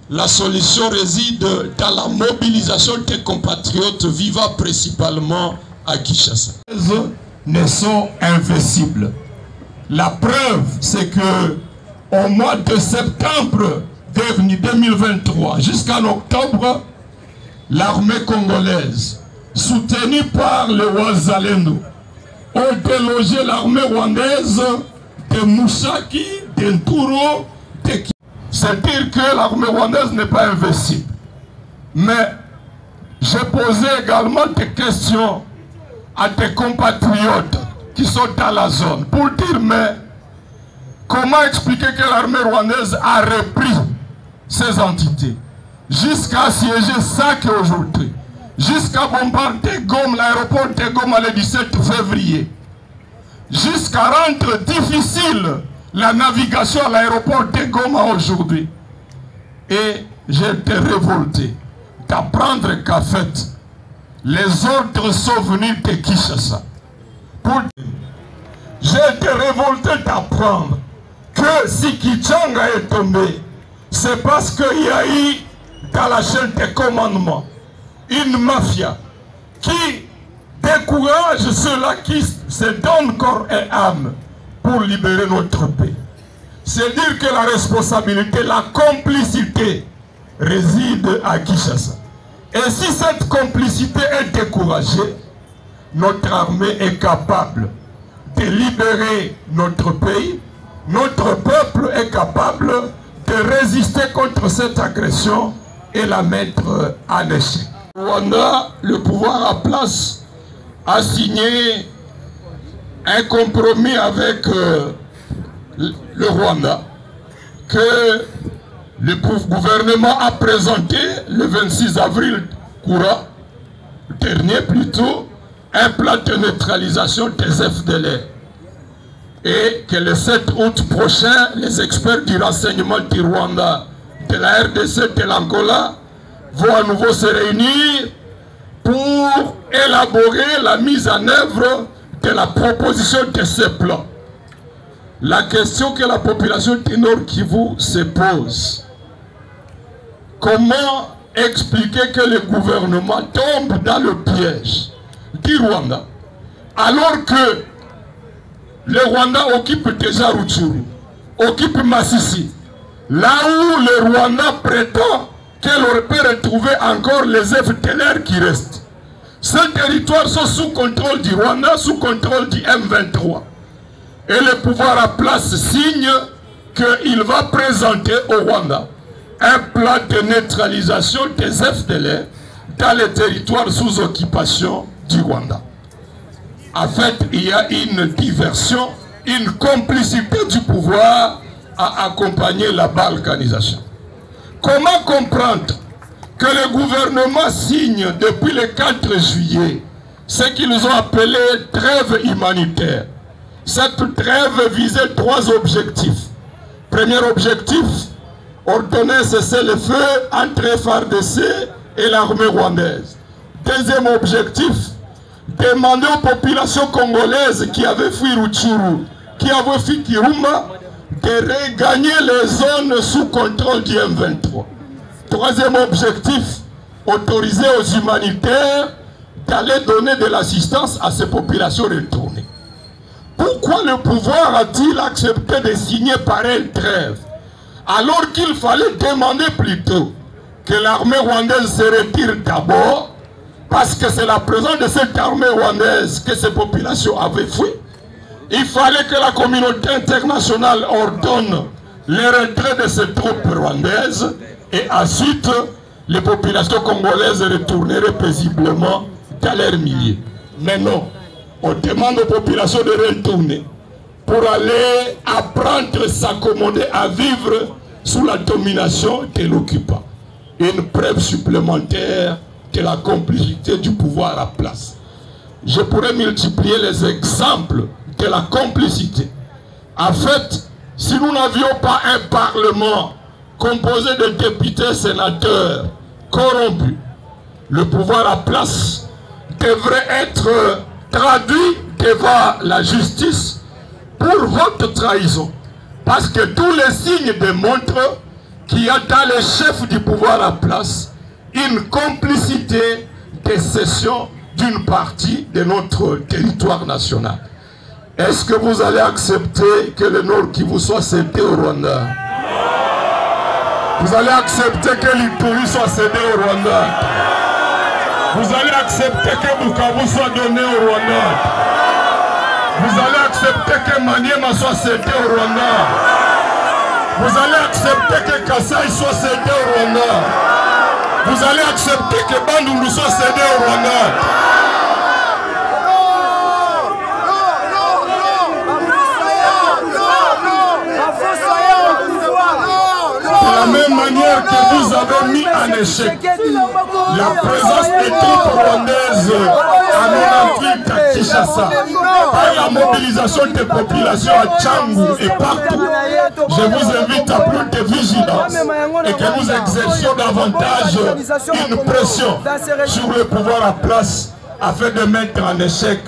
la solution réside dans la mobilisation des compatriotes vivant principalement à Kinshasa. Ne sont invincibles. La preuve, c'est que au mois de septembre 2023 jusqu'en octobre, l'armée congolaise, soutenue par le Wazalendo, a délogé l'armée rwandaise de Moussaki, de Nturo, de... C'est dire que l'armée rwandaise n'est pas invincible. Mais j'ai posé également des questions à des compatriotes qui sont dans la zone pour dire, mais comment expliquer que l'armée rwandaise a repris ces entités jusqu'à assiéger Sake aujourd'hui, jusqu'à bombarder Goma, l'aéroport de Goma le 17 février, jusqu'à rendre difficile la navigation à l'aéroport de Goma aujourd'hui. Et j'ai été révolté d'apprendre qu'en fait, les ordres sont venus de Kinshasa. J'ai été révolté d'apprendre que si Kichanga est tombé, c'est parce qu'il y a eu dans la chaîne des commandements une mafia qui décourage ceux-là qui se donnent corps et âme pour libérer notre pays. C'est dire que la responsabilité, la complicité réside à Kinshasa. Et si cette complicité est découragée, notre armée est capable de libérer notre pays, notre peuple est capable de résister contre cette agression et la mettre en échec. Rwanda, le pouvoir à place, a signé un compromis avec le Rwanda que le gouvernement a présenté le 26 avril courant dernier plutôt un plan de neutralisation des FDLR et que le 7 août prochain les experts du renseignement du Rwanda, de la RDC, de l'Angola vont à nouveau se réunir pour élaborer la mise en œuvre de la proposition de ce plan. La question que la population du Nord Kivu se pose, comment expliquer que le gouvernement tombe dans le piège du Rwanda alors que le Rwanda occupe déjà Rutshuru, occupe Masisi, là où le Rwanda prétend qu'elle peut retrouver encore les FDLR qui restent. Ces territoires sont sous contrôle du Rwanda, sous contrôle du M23. Et le pouvoir à place signe qu'il va présenter au Rwanda un plan de neutralisation des FDLR dans les territoires sous occupation du Rwanda. En fait, il y a une diversion, une complicité du pouvoir à accompagner la balkanisation. Comment comprendre que le gouvernement signe depuis le 4 juillet ce qu'ils ont appelé trêve humanitaire? Cette trêve visait 3 objectifs. Premier objectif, ordonner un cessez-le-feu entre FARDC et l'armée rwandaise. Deuxième objectif, demander aux populations congolaises qui avaient fui Rutshuru, qui avaient fui Kiruma, de regagner les zones sous contrôle du M23. Troisième objectif, autoriser aux humanitaires d'aller donner de l'assistance à ces populations retournées. Pourquoi le pouvoir a-t-il accepté de signer pareille trêve alors qu'il fallait demander plutôt que l'armée rwandaise se retire d'abord, parce que c'est la présence de cette armée rwandaise que ces populations avaient fui, il fallait que la communauté internationale ordonne le retrait de ces troupes rwandaises et ensuite les populations congolaises retourneraient paisiblement dans leurs milliers. Mais non, on demande aux populations de retourner pour aller apprendre à s'accommoder à vivre sous la domination de l'occupant. Une preuve supplémentaire de la complicité du pouvoir à place. Je pourrais multiplier les exemples de la complicité. En fait, si nous n'avions pas un parlement composé de députés sénateurs corrompus, le pouvoir à place devrait être traduit devant la justice pour haute trahison. Parce que tous les signes démontrent qu'il y a dans les chefs du pouvoir à place une complicité de cession d'une partie de notre territoire national. Est-ce que vous allez accepter que le Nord Kivu soit cédé au Rwanda? Vous allez accepter que l'Ituri soit cédé au Rwanda? Vous allez accepter que Bukavu soit donné au Rwanda? Vous allez accepter que Maniema soit cédé au Rwanda? Vous allez accepter que Kasaï soit cédé au Rwanda? Vous allez accepter que Bandundu soit cédé au Rwanda? De la même manière que vous avez mis en échec la présence des troupes rwandaises à 98 à Kinshasa par la mobilisation des populations à Tchangou et partout, je vous invite à plus de vigilance et que nous exercions davantage une pression sur le pouvoir à place afin de mettre en échec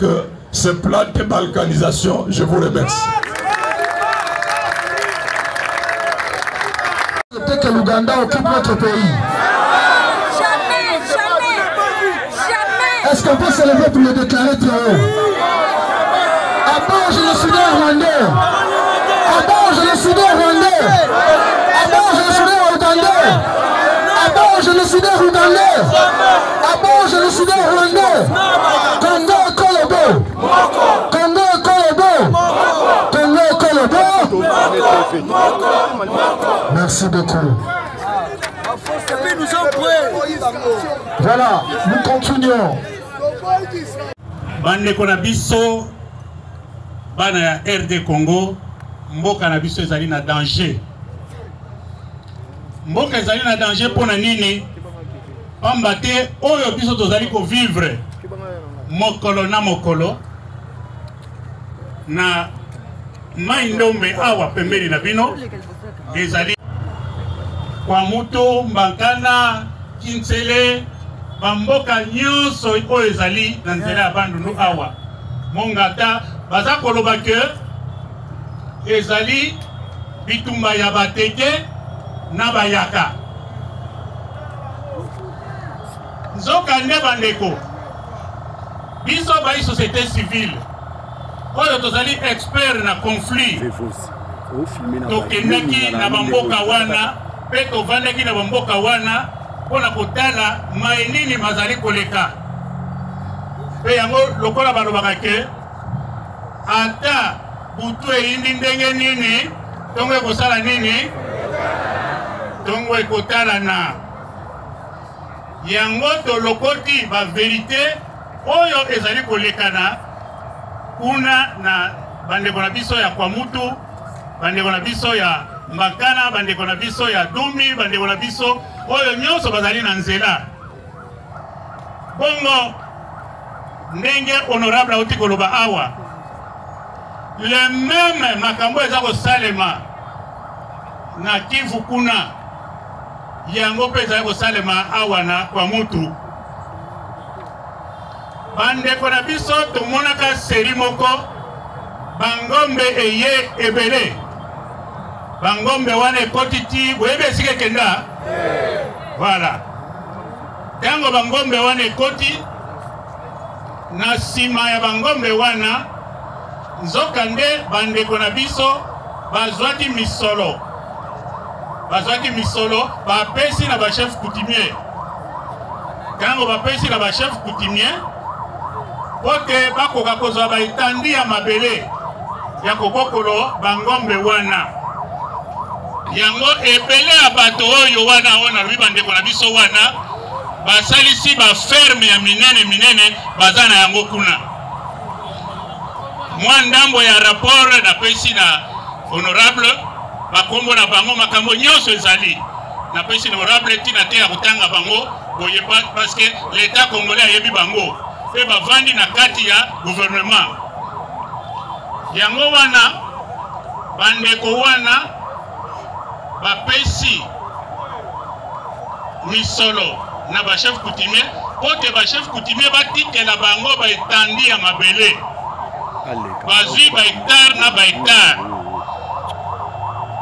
ce plan de balkanisation. Je vous remercie. Que l'Ouganda occupe notre pays. Jamais, jamais, jamais. Est-ce qu'on peut se lever pour le déclarer très haut? Abord génocidaire rwandais. Abord génocidaire rwandais. Abord génocidaire ougandais. Abord génocidaire ougandais. Abord génocidaire rwandais. Congo Kolobo. Congo Kolobo. Congo Kolobo. Merci beaucoup. Voilà, nous continuons. Bande Konabiso, Bana RD Congo, Mboka Nabiso ezali na danger. Mboka ezali na danger pour nini? Pambate oyo biso tozali ko vivre mokolo na mokolo na maindombe awa pembeni na bino ezali kwa muto Mbangana Kinsele bamboka nyonso oyo ezali na nzela ya Bandundu awa mongata baza koloba ke ezali bitumba ya bateke na bayaka nzoka nde bandeko biso bai société civile oyo tozali expert na conflit tokendaki na bamboka wana pe tovandaki na bamboka wana mpona kotala mai nini mazali koleka pe yango lokola balobaka ke ata butu eyindi ndenge nini ntongo ekosala nini ntongo ekotalana yango tolokoti baverité oyo ezali kolekana kuna na bandeko na biso ya Kwamutu, bandeko na biso ya Mbakana, bandeko na biso ya Dumi, bandeko na biso oyo nyonso bazali na nzela. Bongo ndenge honorable auti koloba awa le même makambo eza kosalema na Kivu kuna yango pe ezali kosalema awa na Kwamutu. Bandeko na biso tomonaka seri moko bangombe eye ebele bangombe wana ekotiti boyebe esika kenda voilà tango bangombe wana ekoti na nsima ya bangombe wana nzoka nde bandeko na biso bazwaki misolo bapesi na bachef coutumier tango bapesi na bachef coutumier pote bakoka kozwa baetandi ya mabele ya kokokolo bangombe wana. Yango ebele ya bato oyo wana wana lobi bandeko na biso wana basalisi ba ferme ya minene bazana yango kuna. Mwa ndambo ya rapport na pesi na honorable bakombo na bango makambo nyonso ezali. Na pesi na honorable tina te ya kutanga bango boye parce que l'état congolais ayebi bango pe bavandi na kati ya gouvernement. Yango wana bandeko wana bapesi misolo na ba chef coutumier pote ba chef coutumier batikela bango ba etandi ya mabele bazwi ba hectare na ba hectare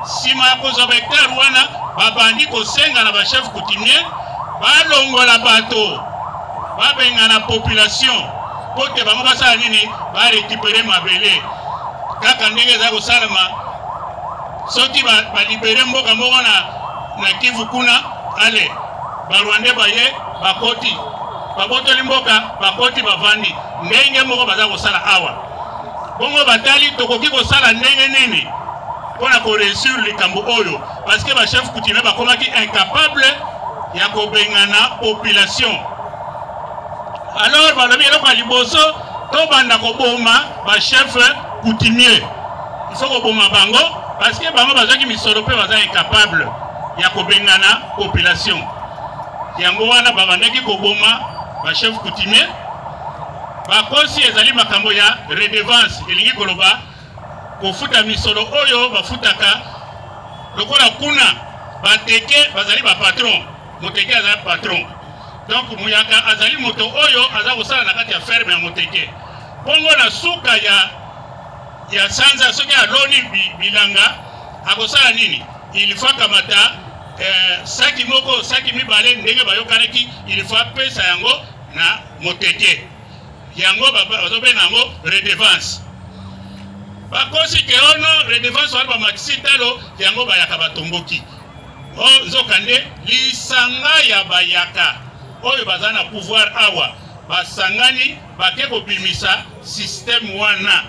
sima ya kozwa ba hectare wana babandi kosenga na ba chef coutumier balongola bato babenga na population pote bango basala nini ba récupérer mabele kaka ndenge eza kosalama soki ba libere mboka moko na Kivu kuna ale ba Rwanda baye bakoti babotoli mboka bakoti bavandi ndenge moko baza kosala awa bongo batali tokoki kosala ndenge nini pona ko réussir likambo oyo parce que ba chef coutumier bakomaki incapable ya kobengana population. Alors balobi eloko liboso to banda koboma ba chef coutumier il faut koboma bango parce que bango bazaki misolo pe baza incapable ya kobengana population. Yango wana babandaki koboma ba chef coutumier bakosi ezali makambo ya redevance elingi koloba kofuta misolo oyo bafutaka lokola kuna bateke bazali ba patron moteke azali patron donc muyaka azali moto oyo aza kosala na kati ya ferme ya moteke bongo na suka ya sanza soki aloni bilanga akosala nini il faut kamata saki moko saki mibale ndenge bayokanaki il faut pesa yango na moteke yango bazobenga yango redevance bakosi ke ono redevance wana bamakisi talo yango bayaka batomboki o nzokande lisanga ya bayaka oyo baza na pouvoir awa basangani bake kobimisa système wana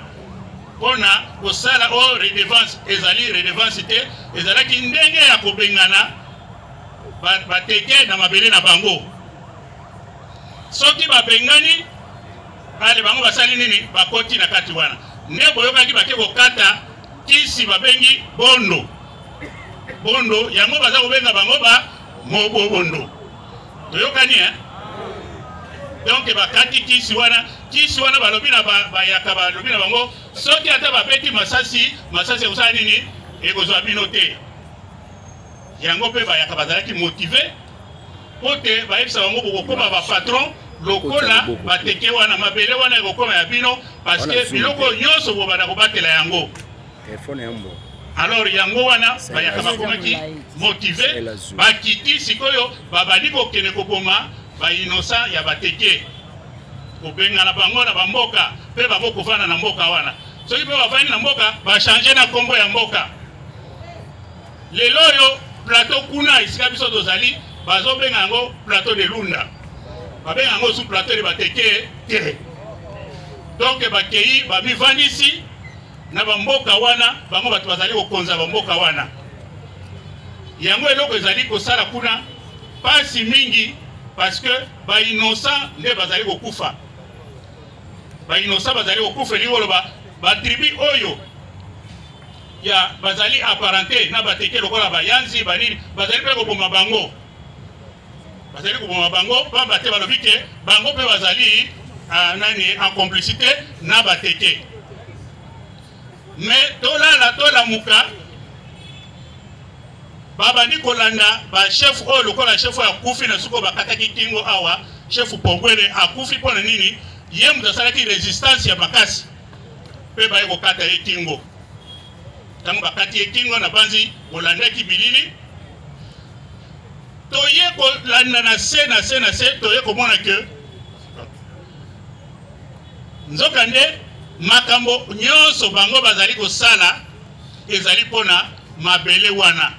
pona kosala o redevance ezali redevance te ezalaki ndenge ya kobengana bateke na mabele na bango soki babengani ale bango basali nini bakoti na kati wana nde boyokaki bake kokata kisi babengi bondo bondo yango baza kobenga bango ba mobobondo toyokani donc bakati kisi wana balobi na bayaka balobi na bango soki ata babeti masasi ekosala nini ekozwa bino te yango mpe bayaka bazalaki motive po te bayebisa bango bokokoma bapatron lokola bateke wana mabele wana ekokoma ya bino parce que biloko nyonso bobanda kobatela yango. Alors yango wana bayaka bakomaki motive bakiti sikoyo babandi kokende koboma ba innocent ya bateke kobengana bango na bamboka mpe bakokofana na mboka wana soki mpe bafani na mboka bachange na kombo ya mboka lelo oyo plateau kuna esika biso tozali bazobenga yango plateau de Lunda babenga yango sous plateau de bateke te donc bakei bamivandisi na bamboka wana bango bato bazali kokonza bamboka wana yango eloko ezali kosala kuna pasi mingi parce que ba innocent nde bazali kokufa ba innocent bazali kokufa likoloba ba tribu oyo ya bazali apparenté na bateke lokola bayanzi banini bazali pe koboma bango pamba te balobi ke bango pe bazali nani en complicité na bateke mais tolamuka babandi kolanda ba chef oyo lokola chef ya kufi na suko bakataki kingo awa chef Pongwele akufi pona nini ye mutu asalaki résistance ya makasi pe baye kokata ye kingo tango bakati ye kingo na banzi kolandaki bilili toye kolanda na se toye komona ke nzokande makambo nyonso bango bazali kosala ezali pona mabele wana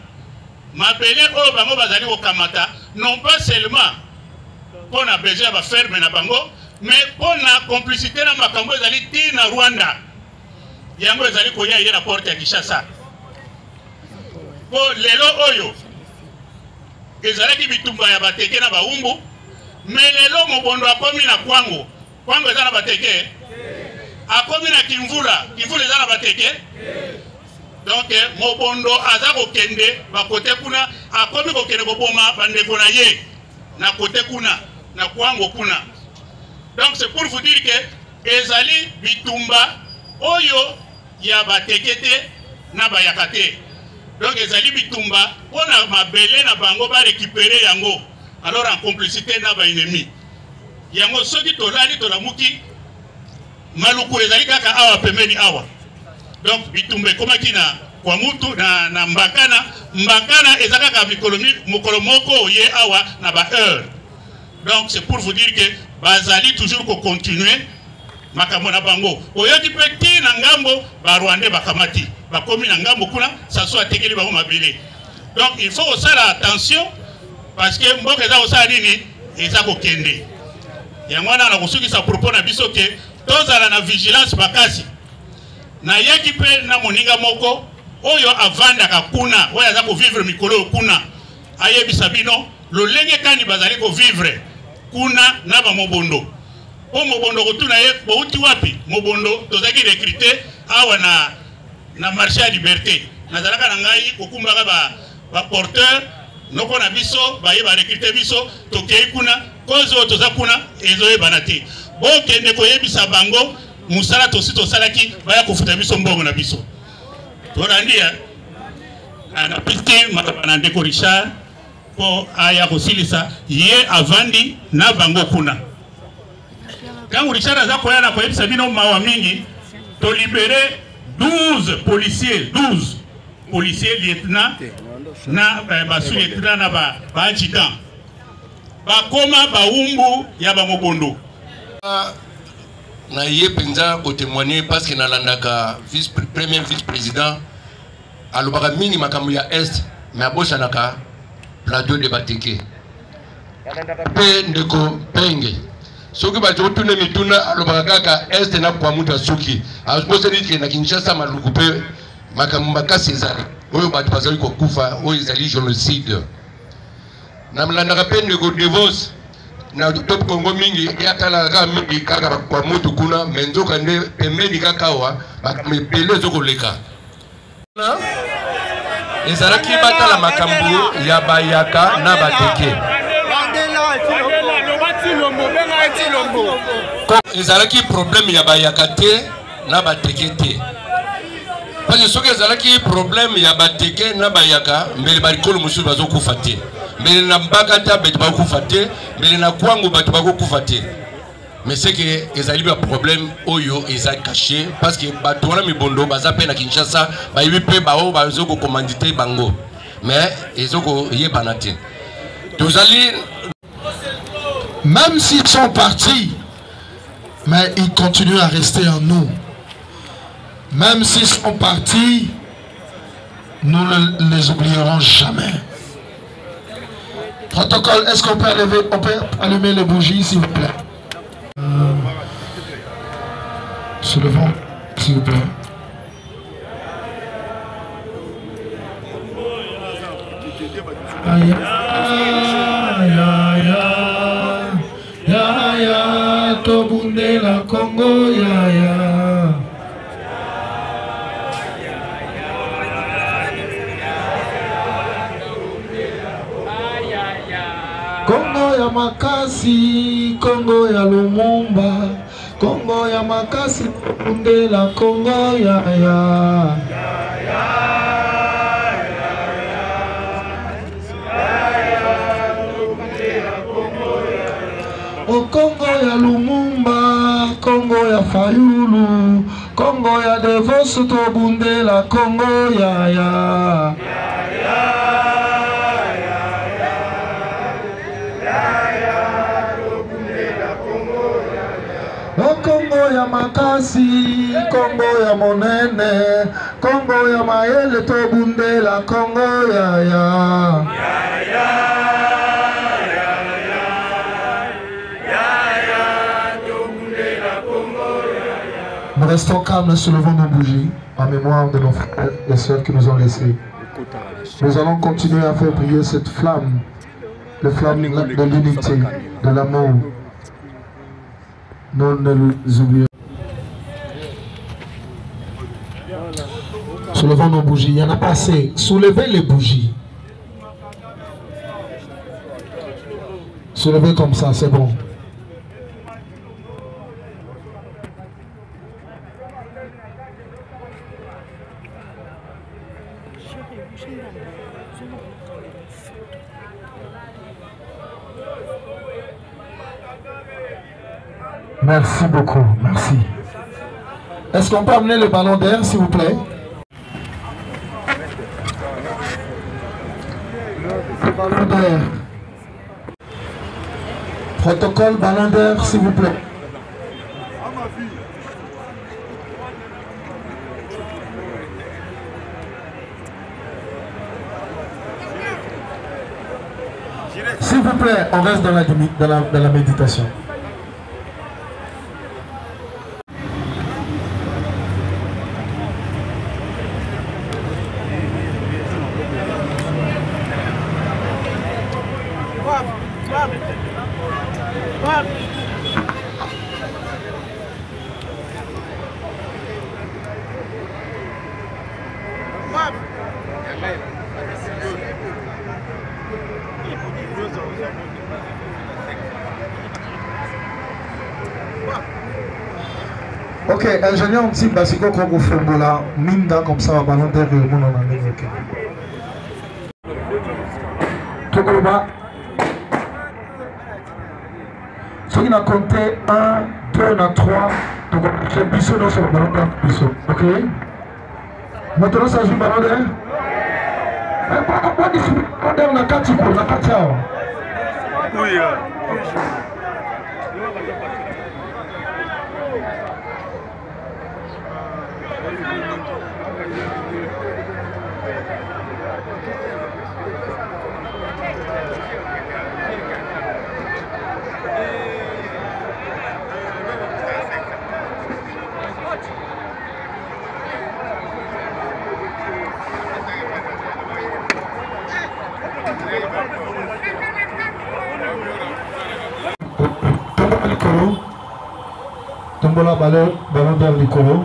mabele oyo bango bazali kokamata non pas seulement pona besoin ba ferme na bango mais pona complicité na makambo ezali ti na Rwanda yango ezali koya ye na porte ya Kinshasa po lelo oyo ezalaki bitumba ya bateke na baumbu mais lelo mobondo akomi na kwango eza na bateke akomi na kimvula eza na bateke donc mobondo aza kokende bakote kuna akomi kokende koboma bandeko na ye na kote kuna na kwango kuna. Donc c'est pour vous dire que ezali bitumba oyo ya batekete na bayakate. Donc ezali bitumba pona mabele na bango ba récupérer yango alors en complicité na ba ennemi. Yango soki tolali tolamuki maluku ezali kaka awa pembeni awa. Donc bitumba komaki na kwa mutu na mbakana ezaka ka mokolo moko ye awa na ba heure. Donc c'est pour vous dire que bazali toujours ko continuer makambo na bango oyoki peti na ngambo ba Rwandais bakamati bakomi na ngambo kuna ça soit tekeli bango mabele. Donc il faut aussi faire attention parce que mboka eza osala nini eza kokende yango wana na kosukisa propos na biso ke tozala na vigilance bakasi na yaki pe na moninga moko oyo avandaka kuna oyo aza ko vivre mikolo kuna ayebisa bino lolenge kani bazali ko vivre kuna na ba mobondo po mobondo kotuna ye bouti wapi mobondo tozaki recruter awa na marché ya liberté nazalaka na ngai kokumbaka ba porteur noko na biso ba ye ba recruter biso tokei kuna kozo toza kuna ezoyebana te bo kende koyebisa bango musala tosi tosalaki baya kofuta biso mbongo na biso tolandia ana piste makabana ndeko Richard po aya kosilisa ye avandi na bango kuna quand Richard aza koyana koyebisa bino mawa mingi to libérer 12 policiers lieutenant na ba sous-lieutenant na ba adjudant ba koma ba umbu ya ba mobondo na ye penza ko témoigner parce que nalandaka premier vice-président alobaka mingi makambo ya est mais aboshanaka plateau de bateke pe ndeko penge soki bato tuna mituna alobaka kaka est na kwa mutu asuki aposeli ke na Kinshasa maluku pe makambo makasi ezali oyo bato bazali kokufa oyo ezali génocide na mlandaka pe ndeko Devos na top Congo mingi yatala kaka mingi kaka kwa mutu kuna menzoka nde pembeni kaka wa bakamepele zokoleka ezalaki batala makambo ya bayaka na bateke ezalaki problème ya bayaka te na bateke te parce que soki ezalaki problème ya bateke na bayaka mbele barikolo mosusu bazokufa te mbele na mbakata bato bakokufa te mbele na kwango bato bakokufa te mais c'est que ezali ba problème oyo eza caché parce que bato wana mibondo baza pe na Kinshasa bayibi pe bao bazoko commanditer bango mais ezoko yebana te tozali même s'ils sont partis mais ils continuent à rester en nous. Même s'ils sont partis, nous ne les oublierons jamais. Protocole, est-ce qu'on peut allumer les bougies, s'il vous plaît? Se levons, s'il vous plaît. Aïe, aïe, aïe, ya, ya, Tobunde la Congo, ya, ya. Congo ya makasi, Congo ya Lumumba, Congo ya makasi, Tobunde la Congo, ya, ya. O Congo ya Lumumba, Congo ya Fayulu, Congo ya Devos, Tobunde la Congo, ya, ya. O Congo ya makasi, Congo ya monene, Congo ya maele, Tobunde la Congo, ya, ya. restons calmes, soulevons nos bougies en mémoire de nos frères et sœurs qui nous ont laissés. Nous allons continuer à faire briller cette flamme, la flamme de l'unité, de l'amour. Nous ne les oublions. Soulevons nos bougies. Il y en a pas assez. Soulevez les bougies. Soulevez comme ça, c'est bon. Merci beaucoup, merci. Est-ce qu'on peut amener le ballon d'air, s'il vous plaît? Le ballon d'air. Protocole ballon d'air, s'il vous plaît. S'il vous plaît, on reste dans la méditation. Ok, ingénieur type Basiko Kongo Fongola, Minda comme ça, ballon d'air et le monde en Amérique. Tokoba. Ceux qui n'ont compté 1, 2, 3, c'est Bissot dans ce ballon d'air. Ok? Maintenant, ça joue ballon d'air? Pourquoi dis-tu ballon d'air? On a 4 types, on a 4 tiers. Oui, Tombola ballon d'air Licolo.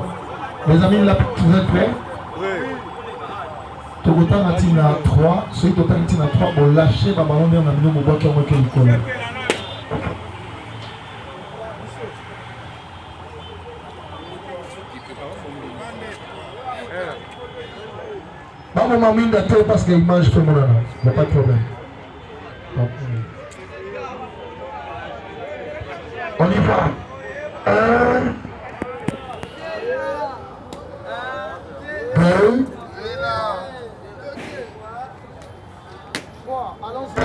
Les amis, là, vous êtes prêts? Oui. Togotan a tiré à 3. Ceux qui ont tiré à 3, bon, lâchez le ballon d'air dans le milieu qui est Licolo. Maman m'a mis la tête parce que l'image fait mon âme. Il n'y a pas de problème. On y va. 1, 2, 3. Allons-y.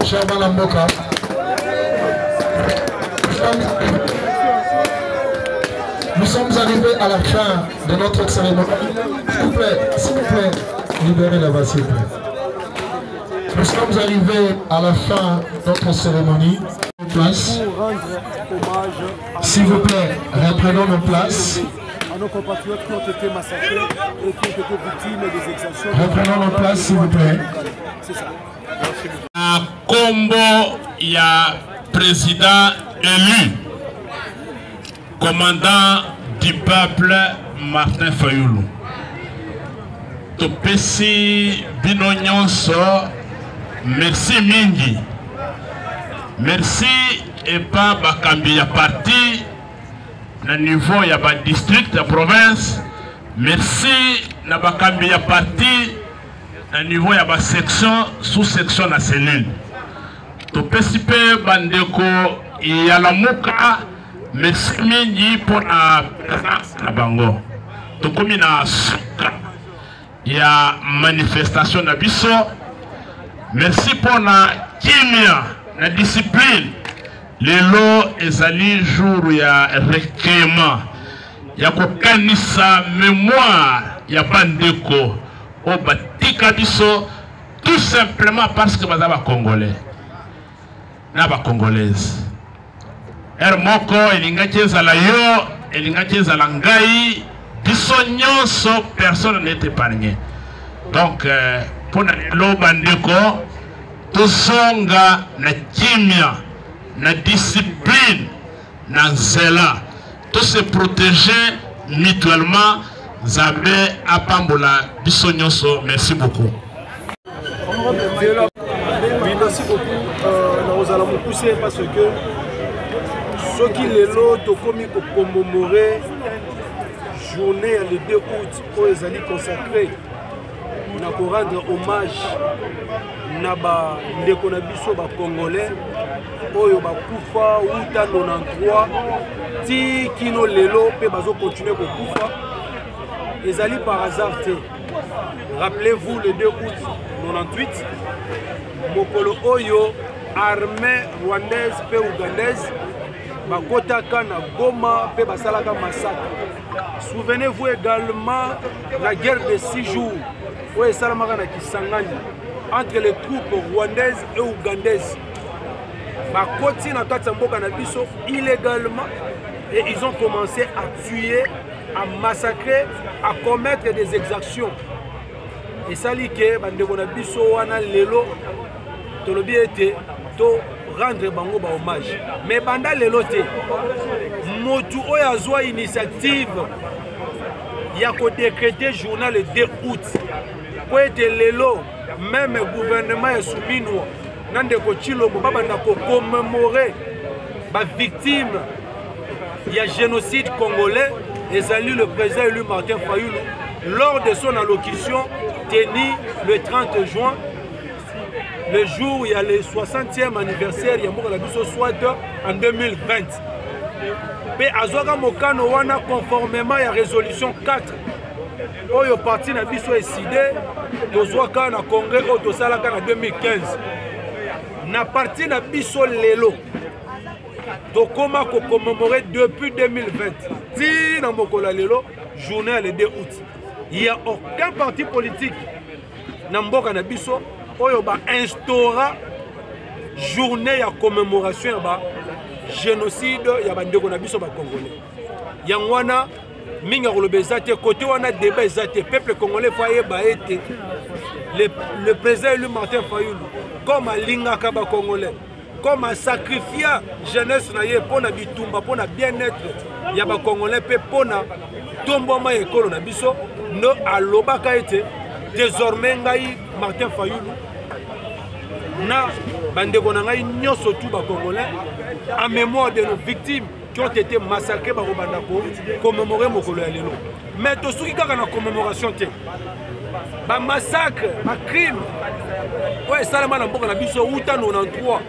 Sherman Mboka. Nous sommes arrivés à la fin de notre cérémonie. S'il vous plaît, libérez la base, s'il vous plaît. Nous sommes arrivés à la fin de notre cérémonie. Place. S'il vous plaît, reprenons nos places. À nos compatriotes qui ont été massacrés et qui ont été victimes des exactions. Reprenons nos places, s'il vous plaît. C'est ça. À Combo, il y a président élu, commandant du peuple Martin Fayoulou. Topesi Binonyonso, merci Mingi. Merci et pas Bakambi ya parti, na niveau ya ba district ya province. Merci na Bakambi ya parti. À niveau ya ba section sous-section na cellule to pesipe bandeko ya la muka merci mingi pour na bango to komi na suka ya manifestation na biso merci pour na kimia la discipline. Lelo ezali jour ya recueillement. Ya kokanisa mémoire ya bandeko o batika biso tout simplement parce que baza ba congolais na ba congolaise. Moko elingaki ezala yo, elingaki ezala ngai, biso nyonso personne n'est épargné. Donc pour lelo bandeko tosonga na kimia, na discipline, na nzela. Tous se protéger mutuellement. Zambé Apambola Bissonyoso, merci beaucoup. Oui, merci beaucoup. Nous allons vous pousser parce que ceux qui les lotent ont commis pour commémorer journée le 2 août où ils allaient consacrer pour rendre hommage à des Congolais oyo bakufa uta 93 ti kino lelo pe bazo continuer kokufa ezali par hasard te. Rappelez-vous le 2 août 98 mokolo oyo armée rwandaise pe ougandaise bakotaka na Goma pe basalaka massacre. Souvenez-vous également la guerre de 6 jours oyo esalamaka na Kisangani entre les troupes rwandaises et ougandaises. Bakoti na kati ya mboka na biso illégalement et ils ont commencé à tuer, à massacrer, à commettre des exactions. Et ça li ke bandeko na biso wana lelo tolobi ete to rendre bango ba hommage. Mais banda lelo te motu oyo azwa initiative ya ko décréter journal le 2 août. Po ete lelo même gouvernement ya Soumino Nandeko Chilombo babanda ko commémorer ba victime ya génocide congolais ezali le président élu Martin Fayulu lors de son allocution tenue le 30 juin, le jour où il y a le 60e anniversaire ya mboka na biso soit en 2020. Pe azoka mokano wana conformément à résolution 4 oyo parti na biso décidé tozwaka na congrès oyo tosalaka na 2015. Na parti na biso lelo tokoma ko commémorer depuis 2020 ti na mokolo lelo journée le 2 août. Il n'y a aucun parti politique na mboka na biso oyo ba instaura journée ya commémoration ya ba génocide ya bandeko na biso ba congolais. Yangwana minga koloba ezate côté wana débat ezate peuple congolais faye ba été le président élu Martin Fayulu comme alingaka ba congolais comme a sacrifié jeunesse na ye pona bitumba pona bien-être ya ba congolais pe pona tomboma ekolo na biso no alobaka ete désormais ngai Martin Fayulu na bandeko na ngai nyonso tout ba congolais en mémoire de nos victimes qui ont été massacrés par Obandako, commémorer Mokolo ya lelo. Mais tout ce qui est en commémoration, ba massacre, ba crime, ouais, Salama Namboka na biso Outa 93,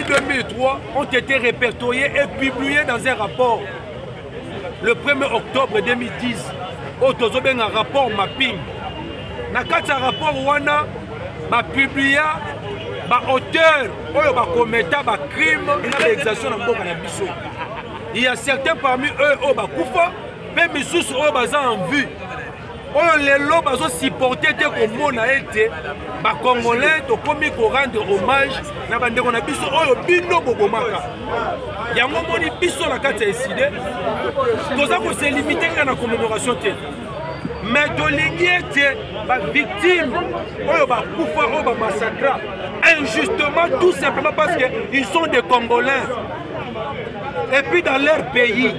2003 ont été répertoriés et publiés dans un rapport le 1er octobre 2010. Au Tozoben un rapport mapping. Na kati rapport wana ba publié ba auteur oyo ba commettre ba crime na l'exaction na mboka na biso. Il y a certains parmi eux oyo ba kufa pe misusu oyo baza en vue. Oyo lelo bazo supporter te ko mona ete ba congolais to komi ko rendre hommage na bandeko na biso oyo bino bobomaka. Yango moni biso na kati ya décider toza ko se limiter na commémoration te. Mais de l'ingénieur, la victime, ou massacre, injustement, tout simplement parce qu'ils sont des Congolais. Et puis dans leur pays,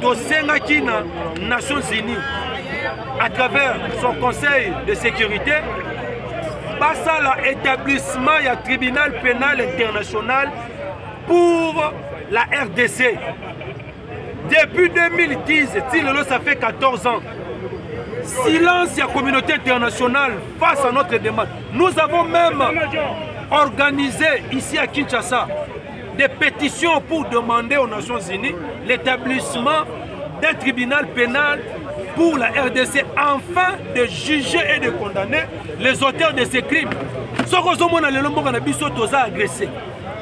les Nations Unies, à travers son Conseil de sécurité, passe à l'établissement du tribunal pénal international pour la RDC. Depuis 2010, ça fait 14 ans. Silence de la communauté internationale face à notre demande. Nous avons même organisé ici à Kinshasa des pétitions pour demander aux Nations Unies l'établissement d'un tribunal pénal pour la RDC afin de juger et de condamner les auteurs de ces crimes. Soko ozomona lelo mboka na biso toza agressé.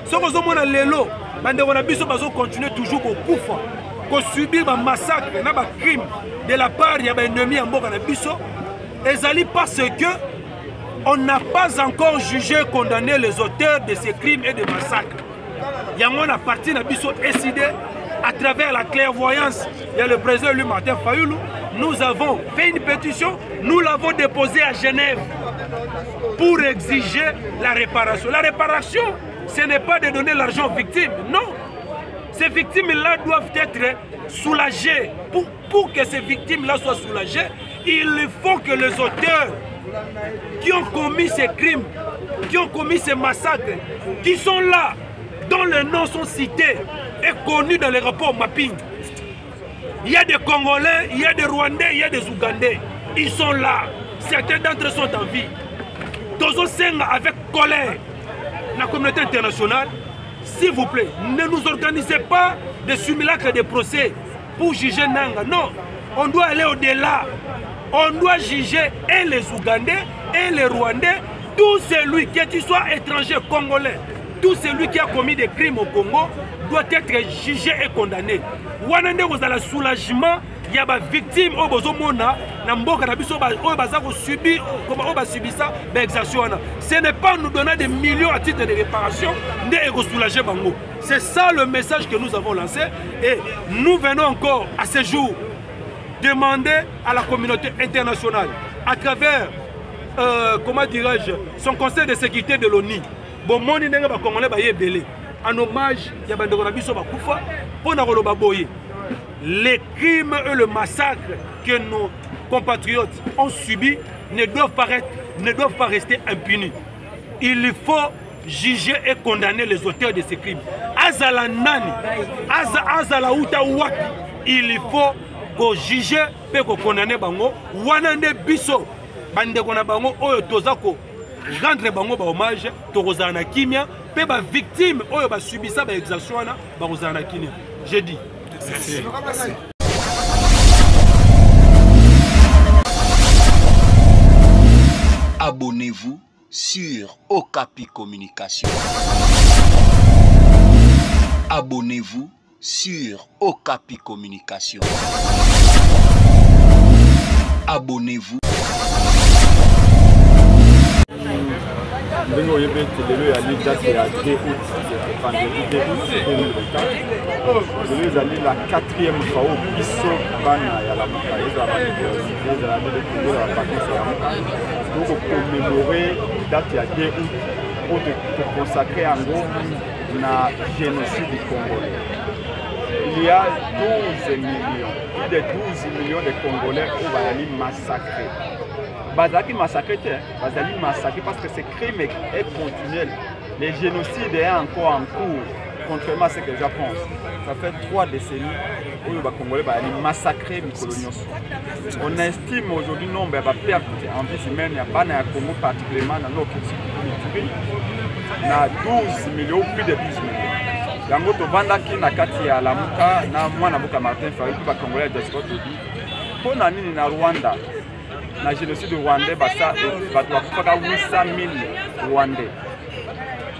Soko ozomona lelo bandeko na biso bazo continuer toujours kokufa, ko subir ba massacre na ba crime de la part ya ba ennemi ya mboka na biso. Ezali parce que on n'a pas encore jugé et condamné les auteurs de ces crimes et de massacres. Yangon a parti na biso décidé à travers la clairvoyance. Il y a le président Louis Martin Fayoulou. Nous avons fait une pétition, nous l'avons déposée à Genève pour exiger la réparation. La réparation, ce n'est pas de donner l'argent aux victimes, non. Ces victimes-là doivent être soulagées. Pour que ces victimes-là soient soulagées, il faut que les auteurs qui ont commis ces crimes, qui ont commis ces massacres, qui sont là, dont les noms sont cités et connus dans les rapports mapping. Il y a des Congolais, il y a des Rwandais, il y a des Ougandais. Ils sont là. Certains d'entre eux sont en vie. Tozo Senga avec colère. La communauté internationale, s'il vous plaît, ne nous organisez pas des simulacres de procès pour juger Nanga. Non, on doit aller au-delà. On doit juger et les Ougandais et les Rwandais, tout celui, que tu sois étranger, congolais, tout celui qui a commis des crimes au Congo doit être jugé et condamné. Wanande vous avez le soulagement, il y a des victimes au Bozomona, ce n'est pas nous donner des millions à titre de réparation, de soulager Bango. C'est ça le message que nous avons lancé et nous venons encore à ce jour demander à la communauté internationale, à travers, comment dirais-je, son conseil de sécurité de l'ONU, en hommage les crimes et le massacre que nos compatriotes ont subis ne doivent pas rester impunis. Il faut juger et condamner les auteurs de ces crimes. Azala nani, azala uta wapi, il faut ko juger pe ko condamner bango. Wanande biso bande kona bango oyo tozako rendre bango ba hommage tokozana kimia pe ba victime oyo ba subisa ba exaction wana bakozana kimia. Je dis merci. Abonnez-vous sur Okapi Communication. Abonnez-vous sur Okapi Communication. Abonnez-vous. Ndenge oyebete lelo ya date ya 2 août, vendredi 2 août 2024. Lelo ezali la 4e fois au biso bana ya la muka ezala ezala de la vacances ya muka. Donc commémorer date ya 2 août pour te consacrer yango na génocide du Congolais. Il y a 12 millions, plus de 12 millions de Congolais qui vont massacrer. Bazaki massacré, Bazali massacré parce que ce crime est continuel. Le génocide est encore en cours, contrairement à ce que les gens pensent. Ça fait 3 décennies où les Congolais vont massacrer les coloniaux. On estime aujourd'hui le nombre de pertes en vie humaine, il y a Bana à Congo particulièrement dans notre culture. Il y a 12 millions, plus de 12 millions. Yango to bandaki na kati ya Lamuka na mwana Buka Martin Fayulu ba Congolais diaspora to dit pour na nini na Rwanda na génocide rwandais basa bato bakufaka 800,000 Rwandais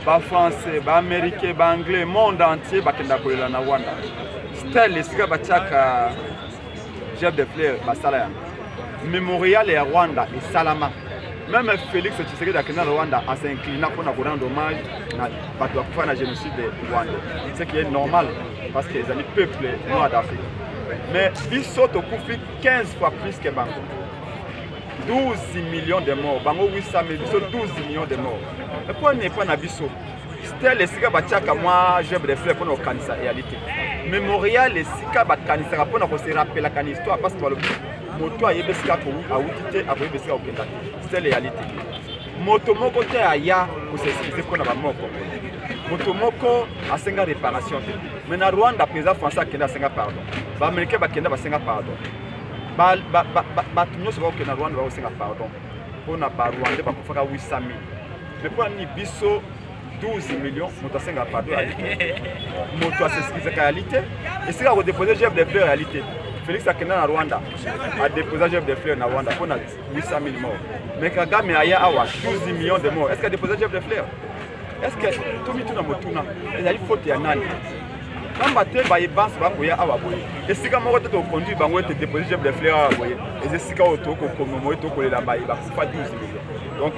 ba français ba américain ba anglais monde entier bakenda kolela na Rwanda style esika batiaka chef de fleur basala yango mémorial ya Rwanda et Salama. Même Félix Tshisekedi akenda Rwanda a s'inclina pour rendre hommage na bato bakufa na génocide rwandais, ce qui est normal parce que les amis peuple noirs d'Afrique. Mais biso tokufi 15 fois plus que Bango. 12 millions de morts, Bango 800 000, biso 12 millions de morts. Et pourquoi n'est pas na biso? C'était les sika batiaka moi j'ai des fleurs pour nos canisa réalité. Mémorial les sika ba canisa pour nous se rappeler la histoire parce que moto ayebesika ko autité aboyebesika okenda. C'est la réalité. Moto moko te aya ko se expliquer ko na ba moko. Moto moko asenga réparation. Mais na Rwanda président français akenda asenga pardon. Ba américain bakenda basenga pardon. Ba tunyo soba okenda Rwanda ba osenga pardon. Pona ba Rwanda bakufaka 800 000. Mais pour ni biso 12 millions, moto asenga pardon. Moto asexpliquer réalité. Et c'est là où déposer chef de fleurs réalité. Félix akenda na Rwanda a déposé chef de fleurs na Rwanda pour 800 000 morts. Mais Kagame aya awa 12 millions de morts. Est-ce qu'il a déposé chef de fleurs? Est-ce que tout le monde a une faute à Nani? Quand on va y penser, on va awa boye. Et si quand on va te conduire, on va te déposer chef de fleurs awa boye. Et si quand on va te commémorer, on va te faire 12 millions. Donc,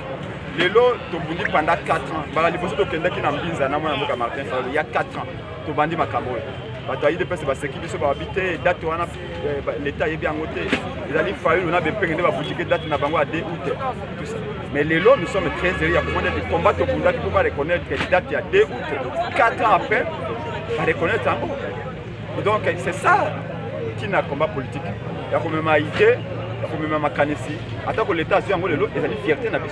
les lots, tu as pendant 4 ans. Bah, les personnes qui ont été en Martin, il y a 4 ans, tu as vendu ma Cameroun. Il y a des personnes qui sont habitées, l'État est bien noté. Il a fallu qu'on a besoin de boutique date na bango à 2 août. Tout ça. Mais les lots, nous sommes très sérieux. Il y a des combats qui peuvent reconnaître que date il y a 2 août. 4 ans après, on va reconnaître en haut. Donc c'est ça qui n'a combat politique. Il y a quand même Haïti, il y a quand même Makanisi. Attends que l'État soit en haut, il y a une fierté dans le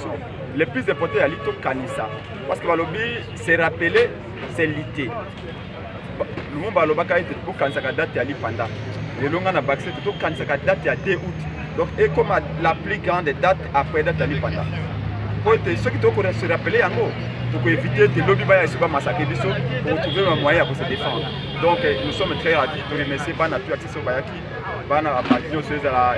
les plus importants, c'est l'Ito Kanisa. Parce que le lobby, c'est rappelé, c'est l'ité. Le monde va le été pour Kanisa date à l'Ipanda. Le long on a baxé tout Kanisa date à 2 août. Donc, et comme la plus grande date après date à l'Ipanda. Pour ceux qui doivent se rappeler en gros, pour éviter que le lobby va se massacrer, pour trouver un moyen pour se défendre. Donc, nous sommes très ravis de remercier Bana plus accès au Bayaki, Bana à partir de la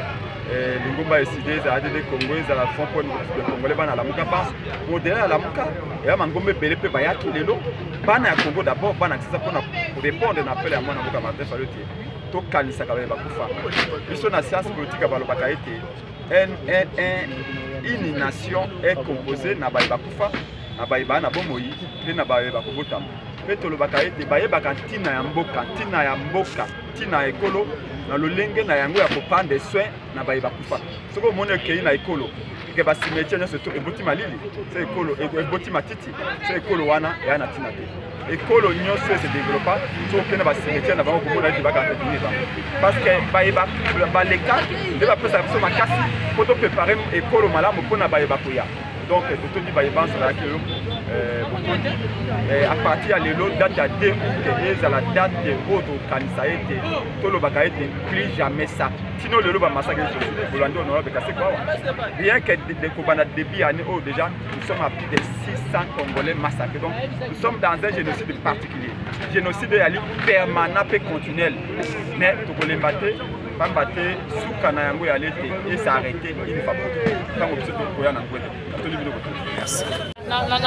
Lingomba SID, za ADD Congo, za la Fonds pour le Congolais, bana la Muka passe. Au delà la Muka, et à Mangombe Belepe Bayaki, les lots, bana à Congo d'abord, bana accès pour répondre à l'appel à moi, Namuka Martin Faluti. To kanisa kabele bakufa. Biso na science politique à Balobaka été une nation est composée na bakufa, na baiba na bomoi, et na baiba kobotam. Petolo bakaete bayebaka tina ya mboka, tina ekolo. Dans le lingue na yango ya kopande soin na baiba kufa soko mona kei na ekolo ke ba cimetière na surtout eboti malili c'est ekolo eboti matiti c'est ekolo wana ya na tina te ekolo nyonso se développa so ke na ba cimetière na bango ko mona dibaka tenir ba parce que baiba ba leka de ba pesa so makasi pour préparer ekolo malamu pona baiba koya. Donc, tout le monde va à partir de l'autre date à 2 août, à la date de l'autre Kanisa été, tout le monde a été plus jamais ça. Sinon, le lot va massacrer le Hollande, on aura cassé quoi. Bien que des combats de débit année, déjà, nous sommes à plus de 600 Congolais massacrés. Donc, nous sommes dans un génocide particulier. Génocide permanent et continuel. Mais, tout le monde pas battre sous Kanayango et aller et s'arrêter une fois pour toutes. Quand on se trouve pour y aller en Angleterre. Merci. Merci.